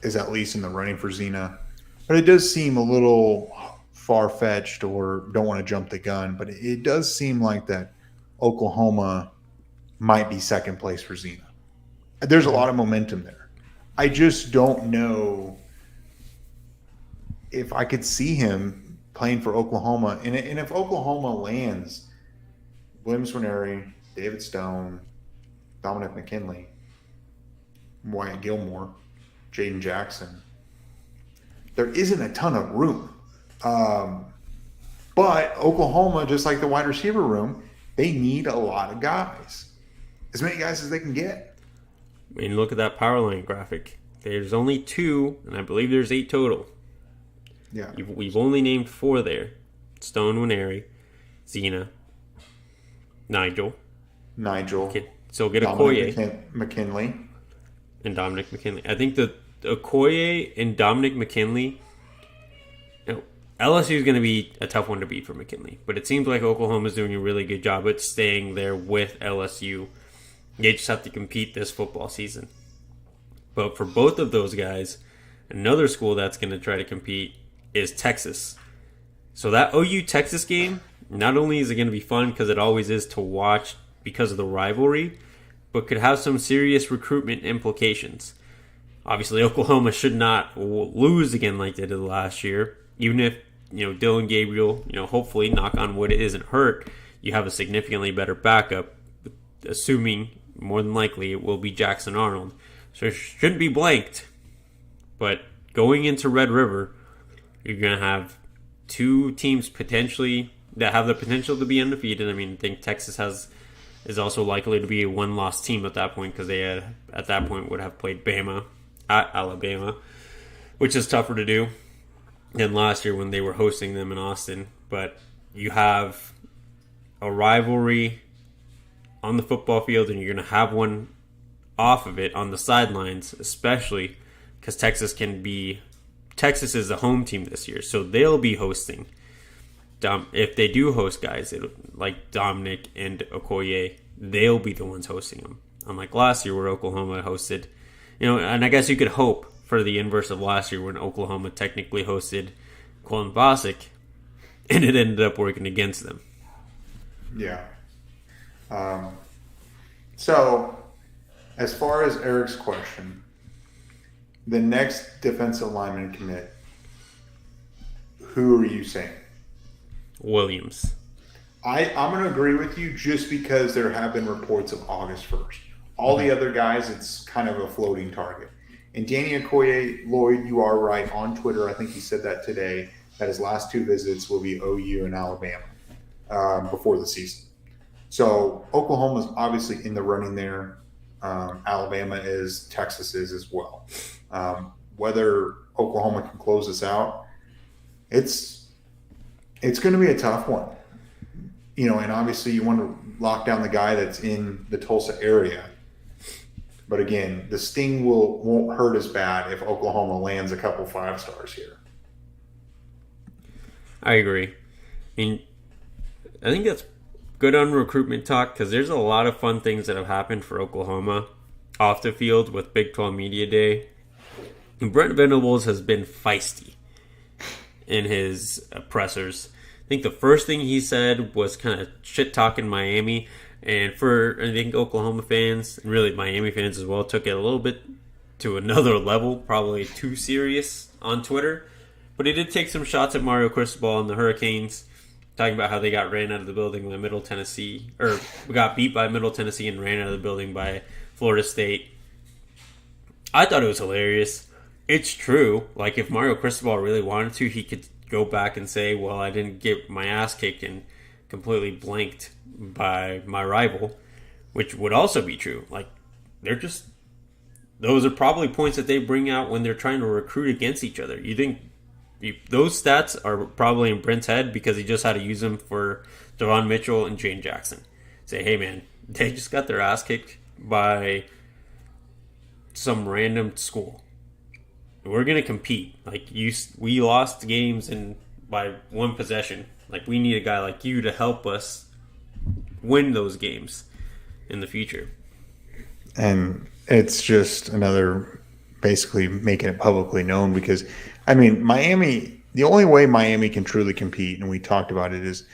is at least in the running for Zena, but it does seem a little far-fetched, or don't want to jump the gun, but it does seem like that Oklahoma might be second place for Zena. There's a lot of momentum there. I just don't know if I could see him playing for Oklahoma. And if Oklahoma lands Williams Winery, David Stone, Dominic McKinley, Wyatt Gilmore, Jaden Jackson, there isn't a ton of room. But Oklahoma, just like the wide receiver room, they need a lot of guys. As many guys as they can get. I mean, look at that power line graphic. There's only 2, and I believe there's 8 total. Yeah. We've only named 4 there. Stone, Winery, Zena, Nigel. So get Okoye. McKinley. And Dominic McKinley. I think the Okoye and Dominic McKinley, LSU is going to be a tough one to beat for McKinley, but it seems like Oklahoma is doing a really good job at staying there with LSU. They just have to compete this football season. But for both of those guys, another school that's going to try to compete is Texas. So that OU Texas game, not only is it going to be fun because it always is to watch because of the rivalry, but could have some serious recruitment implications. Obviously, Oklahoma should not lose again like they did last year, even if Dylan Gabriel, hopefully, knock on wood, it isn't hurt. You have a significantly better backup, assuming more than likely it will be Jackson Arnold. So it shouldn't be blanked. But going into Red River, you're going to have two teams potentially that have the potential to be undefeated. I mean, I think Texas is also likely to be a one-loss team at that point because they at that point would have played Bama at Alabama, which is tougher to do than last year when they were hosting them in Austin. But you have a rivalry on the football field, and you're going to have one off of it on the sidelines, especially because Texas is the home team this year, so they'll be hosting. If they do host guys like Dominic and Okoye, they'll be the ones hosting them. Unlike last year where Oklahoma hosted, and I guess you could hope for the inverse of last year when Oklahoma technically hosted Colin Bosick, and it ended up working against them. Yeah. So, as far as Eric's question, the next defensive lineman commit, who are you saying? Williams. I'm going to agree with you just because there have been reports of August 1st. All the other guys, it's kind of a floating target. And Danny Okoye, Lloyd, you are right. On Twitter, I think he said that today, that his last two visits will be OU and Alabama before the season. So Oklahoma's obviously in the running there. Alabama is, Texas is as well. Whether Oklahoma can close this out, it's going to be a tough one. And obviously you want to lock down the guy that's in the Tulsa area. But again, the sting won't hurt as bad if Oklahoma lands a couple 5-stars here. I agree. I mean, I think that's good on recruitment talk because there's a lot of fun things that have happened for Oklahoma off the field with Big 12 Media Day. And Brent Venables has been feisty in his pressers. I think the first thing he said was kind of shit-talking Miami. And I think Oklahoma fans, and really Miami fans as well, took it a little bit to another level, probably too serious on Twitter. But he did take some shots at Mario Cristobal and the Hurricanes, talking about how they got ran out of the building by Middle Tennessee, or got beat by Middle Tennessee and ran out of the building by Florida State. I thought it was hilarious. It's true. Like, if Mario Cristobal really wanted to, he could go back and say, well, I didn't get my ass kicked and completely blanked by my rival, which would also be true. Like, those are probably points that they bring out when they're trying to recruit against each other. You think those stats are probably in Brent's head because he just had to use them for Devon Mitchell and Jane Jackson. Say, hey man, they just got their ass kicked by some random school. We're gonna compete. Like, we lost games by one possession. Like, we need a guy like you to help us win those games in the future. And it's just another basically making it publicly known because, I mean, Miami, the only way Miami can truly compete, and we talked about it, is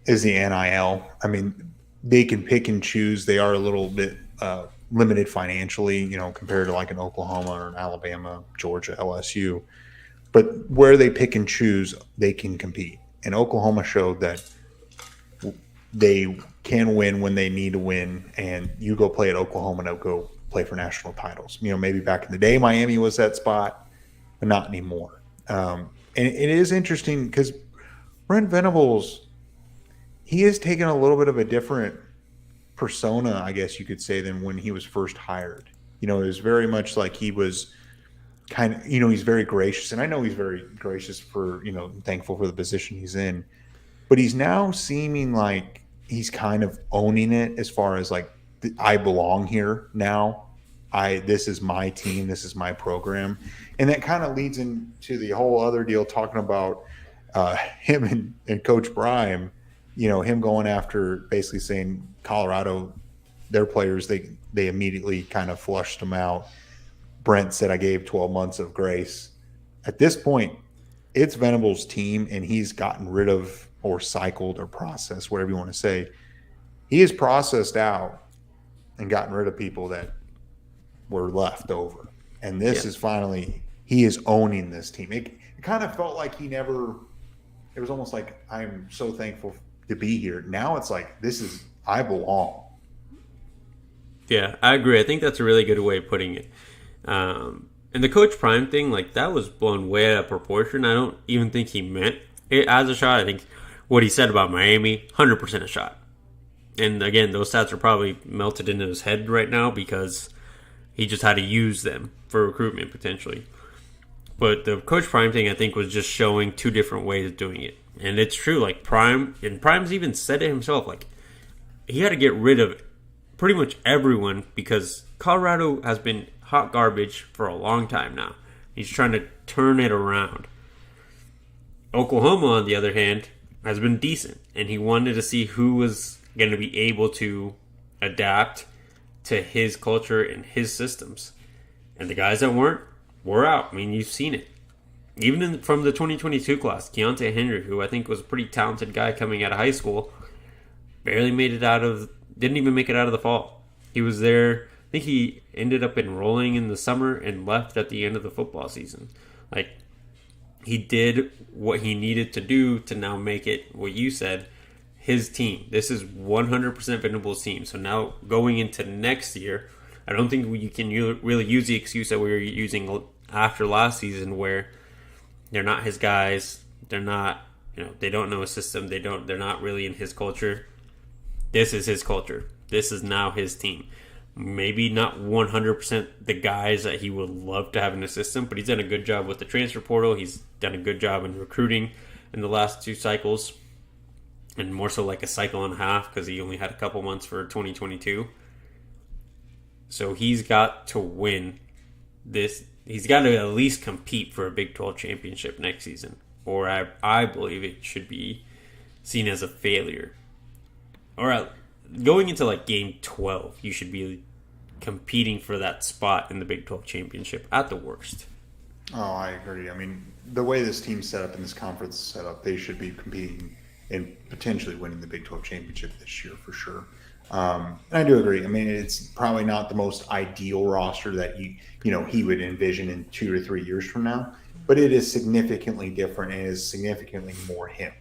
the NIL. I mean, they can pick and choose. They are a little bit limited financially, compared to like an Oklahoma or an Alabama, Georgia, LSU. But where they pick and choose, they can compete. And Oklahoma showed that they can win when they need to win, and you go play at Oklahoma and go play for national titles. Maybe back in the day, Miami was that spot, but not anymore. And it is interesting because Brent Venables, he has taken a little bit of a different persona, I guess you could say, than when he was first hired. It was very much like he was kind of, he's very gracious, and I know he's very gracious for, thankful for the position he's in, but he's now seeming like he's kind of owning it as far as like, I belong here now. This is my team. This is my program. And that kind of leads into the whole other deal talking about him and Coach Prime, him going after basically saying Colorado, their players, they immediately kind of flushed them out. Brent said, I gave 12 months of grace. At this point, it's Venables' team, and he's gotten rid of or cycled or processed, whatever you want to say. He has processed out and gotten rid of people that were left over. And this is finally, he is owning this team. It kind of felt like it was almost like, I'm so thankful to be here. Now it's like, I belong. Yeah, I agree. I think that's a really good way of putting it. And the Coach Prime thing, like, that was blown way out of proportion. I don't even think he meant it as a shot. I think what he said about Miami, 100% a shot. And again, those stats are probably melted into his head right now because he just had to use them for recruitment potentially. But the Coach Prime thing, I think, was just showing two different ways of doing it. And it's true, like Prime's even said it himself, like, he had to get rid of pretty much everyone because Colorado has been hot garbage for a long time now. He's trying to turn it around. Oklahoma, on the other hand, has been decent, and he wanted to see who was going to be able to adapt to his culture and his systems. And the guys that weren't, were out. I mean, you've seen it. Even from the 2022 class, Keontae Henry, who I think was a pretty talented guy coming out of high school, didn't even make it out of the fall. He was there. I think he ended up enrolling in the summer and left at the end of the football season. Like, he did what he needed to do to now make it, what you said, his team. This is 100% Venables' team. So now going into next year, I don't think you can really use the excuse that we were using after last season where they're not his guys. They're not, they don't know his system. They're not really in his culture. This is his culture. This is now his team. Maybe not 100% the guys that he would love to have in the system, but he's done a good job with the transfer portal. He's done a good job in recruiting in the last two cycles, and more so like a cycle and a half because he only had a couple months for 2022. So he's got to win this. He's got to at least compete for a Big 12 championship next season, or I believe it should be seen as a failure. Or going into like game 12, you should be competing for that spot in the Big 12 championship at the worst. Oh, I agree. I mean, the way this team's set up and this conference is set up, they should be competing and potentially winning the Big 12 championship this year for sure. And I do agree. I mean, it's probably not the most ideal roster that he would envision in 2 or 3 years from now, but it is significantly different and is significantly more him.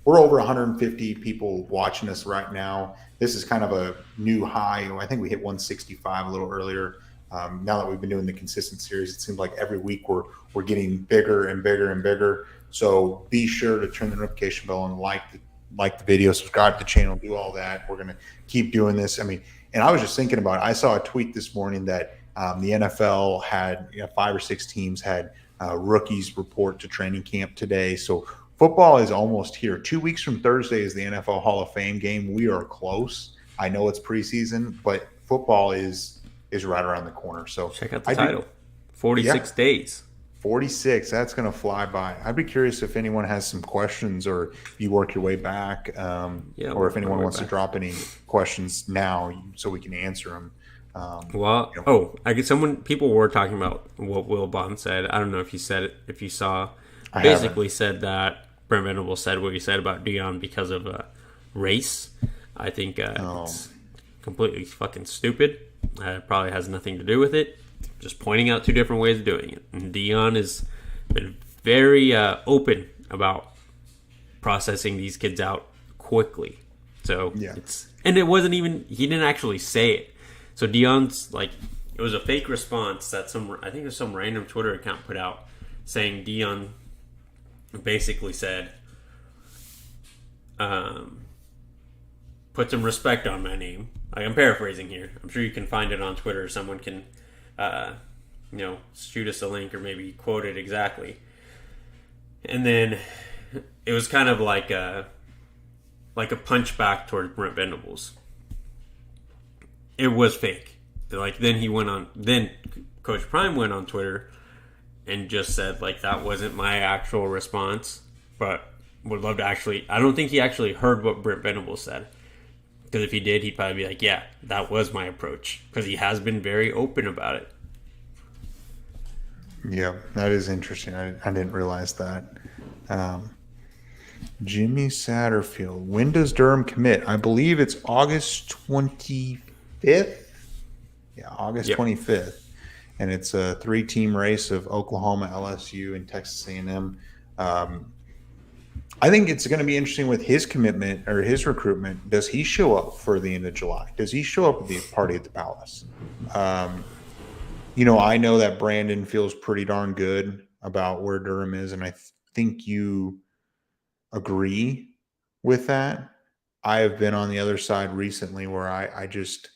We're over 150 people watching us right now. This is kind of a new high. I think we hit 165 a little earlier. Now that we've been doing the consistent series, it seems like every week we're getting bigger and bigger and bigger. So be sure to turn the notification bell on, like the video, subscribe to the channel, do all that. We're going to keep doing this. I mean, and I was just thinking about it. I saw a tweet this morning that the NFL had 5 or 6 teams had rookies report to training camp today. So football is almost here. 2 weeks from Thursday is the NFL Hall of Fame game. We are close. I know it's preseason, but football is right around the corner. So check out the title. 46 days. 46. That's going to fly by. I'd be curious if anyone has some questions or you work your way back, or if anyone wants to drop any questions now so we can answer them. I guess people were talking about what Will Bond said. I don't know if you said it, if you saw. Basically said that Brent Venables said what he said about Deion because of race. I think it's completely fucking stupid. It probably has nothing to do with it. Just pointing out two different ways of doing it. And Deion has been very open about processing these kids out quickly. So it wasn't even, he didn't actually say it. So Deion's like, it was a fake response that I think it was some random Twitter account put out saying Deion basically said, put some respect on my name. I'm paraphrasing here. I'm sure you can find it on Twitter. Someone can, shoot us a link or maybe quote it exactly. And then it was kind of like a punch back towards Brent Venables. It was fake. Then Coach Prime went on Twitter and just said, like, that wasn't my actual response. but would love to actually. I don't think he actually heard what Brent Venables said. Because if he did, he'd probably be like, yeah, that was my approach. Because he has been very open about it. Yeah, that is interesting. I didn't realize that. Jimmy Satterfield. When does Durham commit? I believe it's August 25th. Yeah, August Yep. 25th. And it's a 3-team race of Oklahoma, LSU, and Texas A&M. I think it's going to be interesting with his commitment or his recruitment. Does he show up for the end of July? Does he show up at the party at the Palace? I know that Brandon feels pretty darn good about where Durham is, and I think you agree with that. I have been on the other side recently where I just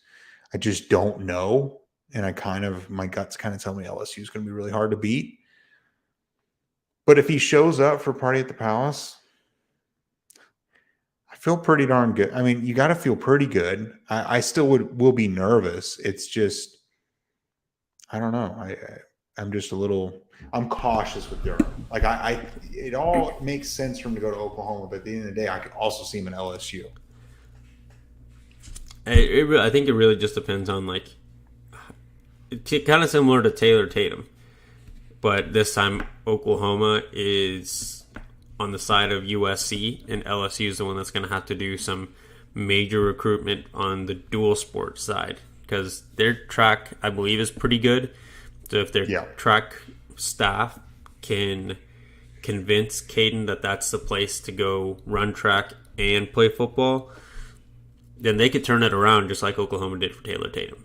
don't know, and my guts kind of tell me LSU is going to be really hard to beat. But if he shows up for party at the Palace, I feel pretty darn good. I mean, you got to feel pretty good. I still will be nervous. It's just, I don't know. I'm just I'm cautious with Durham. Like it all makes sense for him to go to Oklahoma, but at the end of the day, I could also see him in LSU. I think it really just depends on it's kind of similar to Tatum, but this time Oklahoma is on the side of USC, and LSU is the one that's going to have to do some major recruitment on the dual sports side because their track, I believe, is pretty good. So if their track staff can convince Caden that that's the place to go run track and play football, then they could turn it around just like Oklahoma did for Taylor Tatum.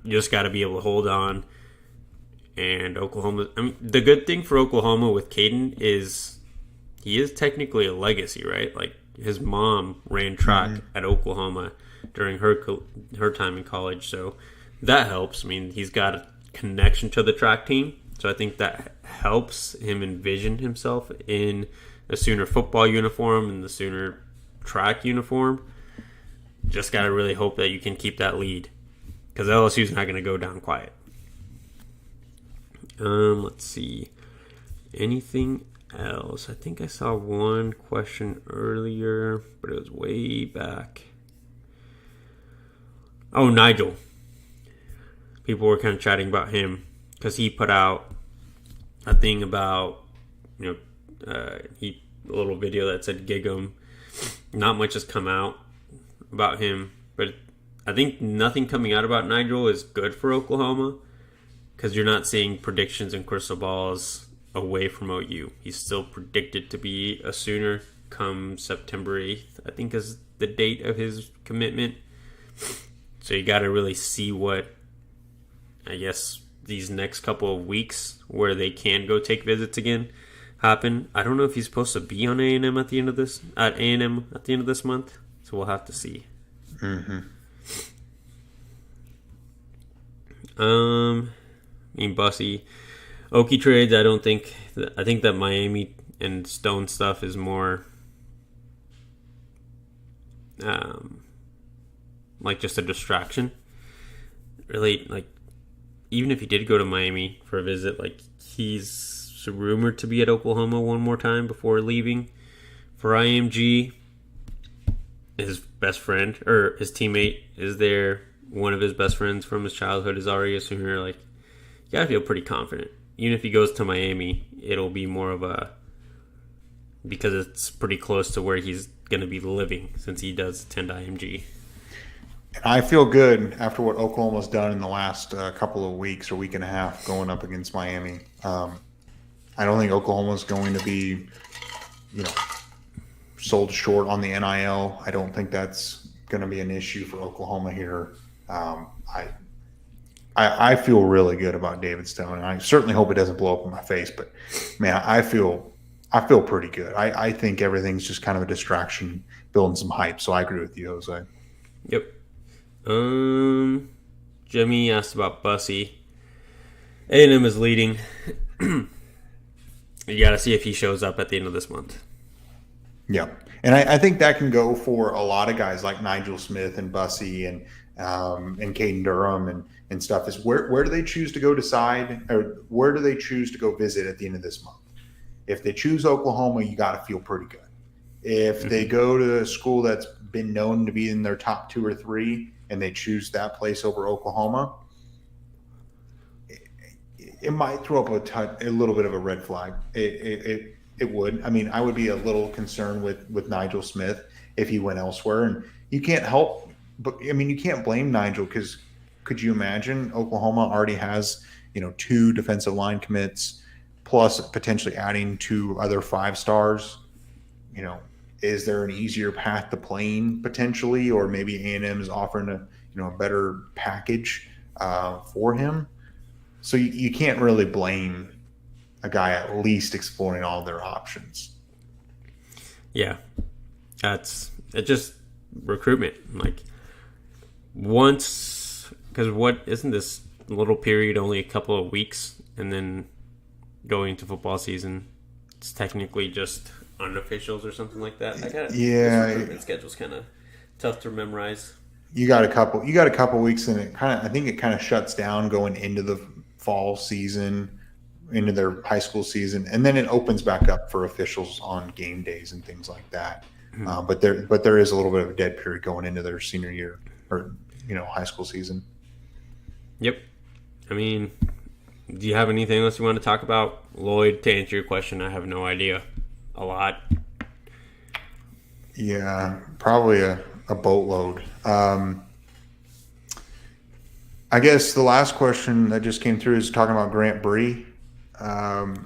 You just got to be able to hold on. And Oklahoma, the good thing for Oklahoma with Caden is he is technically a legacy, right? Like his mom ran track at Oklahoma during her time in college, so that helps. I mean, he's got a connection to the track team, so I think that helps him envision himself in a Sooner football uniform and the Sooner track uniform. Just got to really hope that you can keep that lead because LSU's not going to go down quiet. Let's see. Anything else? I think I saw one question earlier, but it was way back. Oh, Nigel. People were kind of chatting about him because he put out a thing about, a little video that said gig him. Not much has come out about him, but I think nothing coming out about Nigel is good for Oklahoma because you're not seeing predictions and crystal balls away from OU. He's still predicted to be a Sooner come September 8th, I think is the date of his commitment. So you got to really see what, I guess, these next couple of weeks where they can go take visits again happen. I don't know if he's supposed to be on A&M at the end of this month, so we'll have to see. Bussy, Okie trades. I think that Miami and Stone stuff is more like just a distraction. Really, like even if he did go to Miami for a visit, like he's rumored to be at Oklahoma one more time before leaving for IMG. His best friend or his teammate is there. One of his best friends from his childhood is already a Sooner. Like, you gotta feel pretty confident. Even if he goes to Miami, it'll be more of a, because it's pretty close to where he's gonna be living since he does attend IMG. And I feel good after what Oklahoma's done in the last couple of weeks or week and a half going up against Miami. I don't think Oklahoma's going to be, sold short on the NIL. I don't think that's going to be an issue for Oklahoma here. I feel really good about David Stone, and I certainly hope it doesn't blow up in my face. But man, I feel pretty good. I think everything's just kind of a distraction, building some hype. So I agree with you, Jose. Yep. Jimmy asked about Bussy. A&M is leading. You got to see if he shows up at the end of this month. Yeah, and I think that can go for a lot of guys like Nigel Smith and Bussy and Caden Durham and stuff. Is where do they choose to go decide, or where do they choose to go visit at the end of this month? if they choose Oklahoma, you got to feel pretty good. If they go to a school that's been known to be in their top 2 or 3 and they choose that place over Oklahoma, it might throw up a little bit of a red flag. It would. I mean, I would be a little concerned with Nigel Smith if he went elsewhere. And you can't help, but I mean, you can't blame Nigel, because could you imagine Oklahoma already has, 2 defensive line commits, plus potentially adding 2 other 5 stars? Is there an easier path to playing potentially, or maybe A&M is offering a better package for him? So you can't really blame a guy at least exploring all their options. Yeah, it's just recruitment. Like, once, because what isn't this little period only a couple of weeks, and then going to football season, it's technically just unofficials or something like that. Yeah, recruitment schedule's kind of tough to memorize. You got a couple weeks, and I think it kind of shuts down going into the fall season, into their high school season, and then it opens back up for officials on game days and things like that. Mm-hmm. But there is a little bit of a dead period going into their senior year, or high school season. Yep. I mean, do you have anything else you want to talk about, Lloyd? To answer your question, I have no idea. A lot. Yeah, probably a boatload. I guess the last question that just came through is talking about Grant Bree. There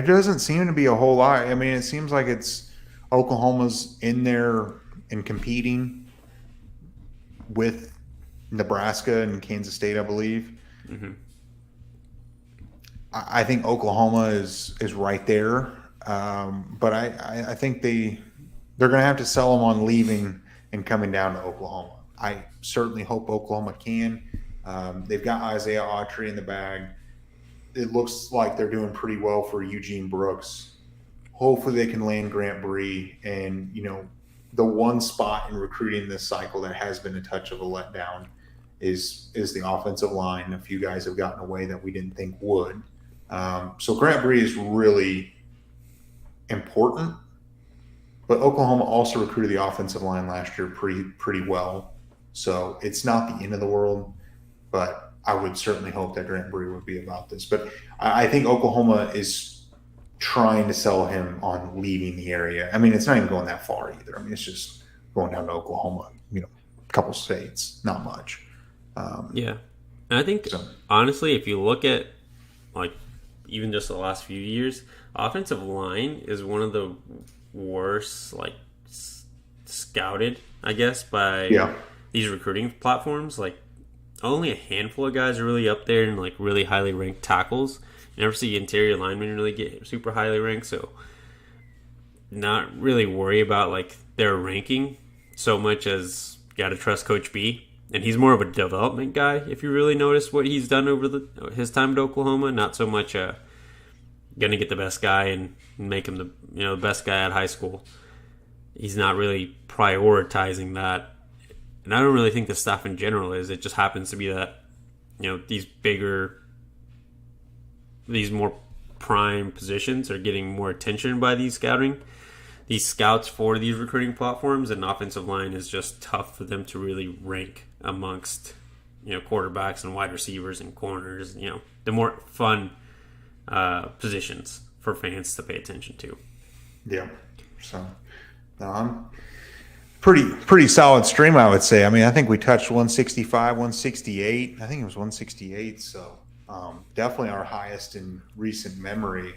doesn't seem to be a whole lot. I mean, it seems like it's Oklahoma's in there and competing with Nebraska and Kansas State, I believe. Mm-hmm. I think Oklahoma is right there, but I think they're going to have to sell them on leaving and coming down to Oklahoma. I certainly hope Oklahoma can. They've got Isaiah Autry in the bag. It looks like they're doing pretty well for Eugene Brooks. Hopefully they can land Grant Bree. And, the one spot in recruiting this cycle that has been a touch of a letdown is the offensive line. A few guys have gotten away that we didn't think would. So Grant Bree is really important. But Oklahoma also recruited the offensive line last year pretty well. So it's not the end of the world, but I would certainly hope that Grant Bree would be about this. But I think Oklahoma is trying to sell him on leaving the area. I mean, it's not even going that far either. I mean, it's just going down to Oklahoma, a couple states, not much. Yeah. And I think, honestly, if you look at, even just the last few years, offensive line is one of the worst, scouted, I guess, by these recruiting platforms. Only a handful of guys are really up there and really highly ranked tackles. You never see interior linemen really get super highly ranked, so not really worry about their ranking so much as got to trust Coach B. And he's more of a development guy, if you really notice what he's done over his time at Oklahoma. Not so much gonna get the best guy and make him the best guy at high school. He's not really prioritizing that. And I don't really think the staff in general is. It just happens to be that, these more prime positions are getting more attention by these scouts for these recruiting platforms, and offensive line is just tough for them to really rank amongst, quarterbacks and wide receivers and corners, the more fun positions for fans to pay attention to. Yeah. So, I'm pretty solid stream, I would say. I mean, I think we touched 165, 168. I think it was 168. So definitely our highest in recent memory.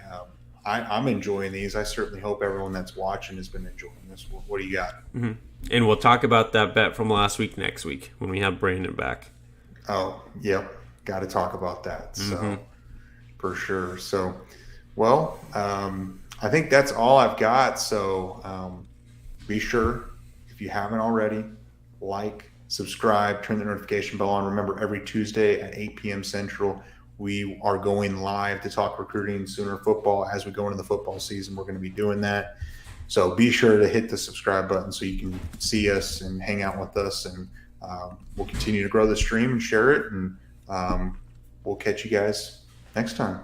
I'm enjoying these. I certainly hope everyone that's watching has been enjoying this. What do you got? Mm-hmm. And we'll talk about that bet from last week next week when we have Brandon back. Oh, yep. Got to talk about that. So for sure. So, well, I think that's all I've got. So be sure, if you haven't already, subscribe, turn the notification bell on. Remember, every Tuesday at 8 p.m. Central, we are going live to talk recruiting, Sooner football. As we go into the football season, we're going to be doing that. So be sure to hit the subscribe button so you can see us and hang out with us. And we'll continue to grow the stream and share it. And we'll catch you guys next time.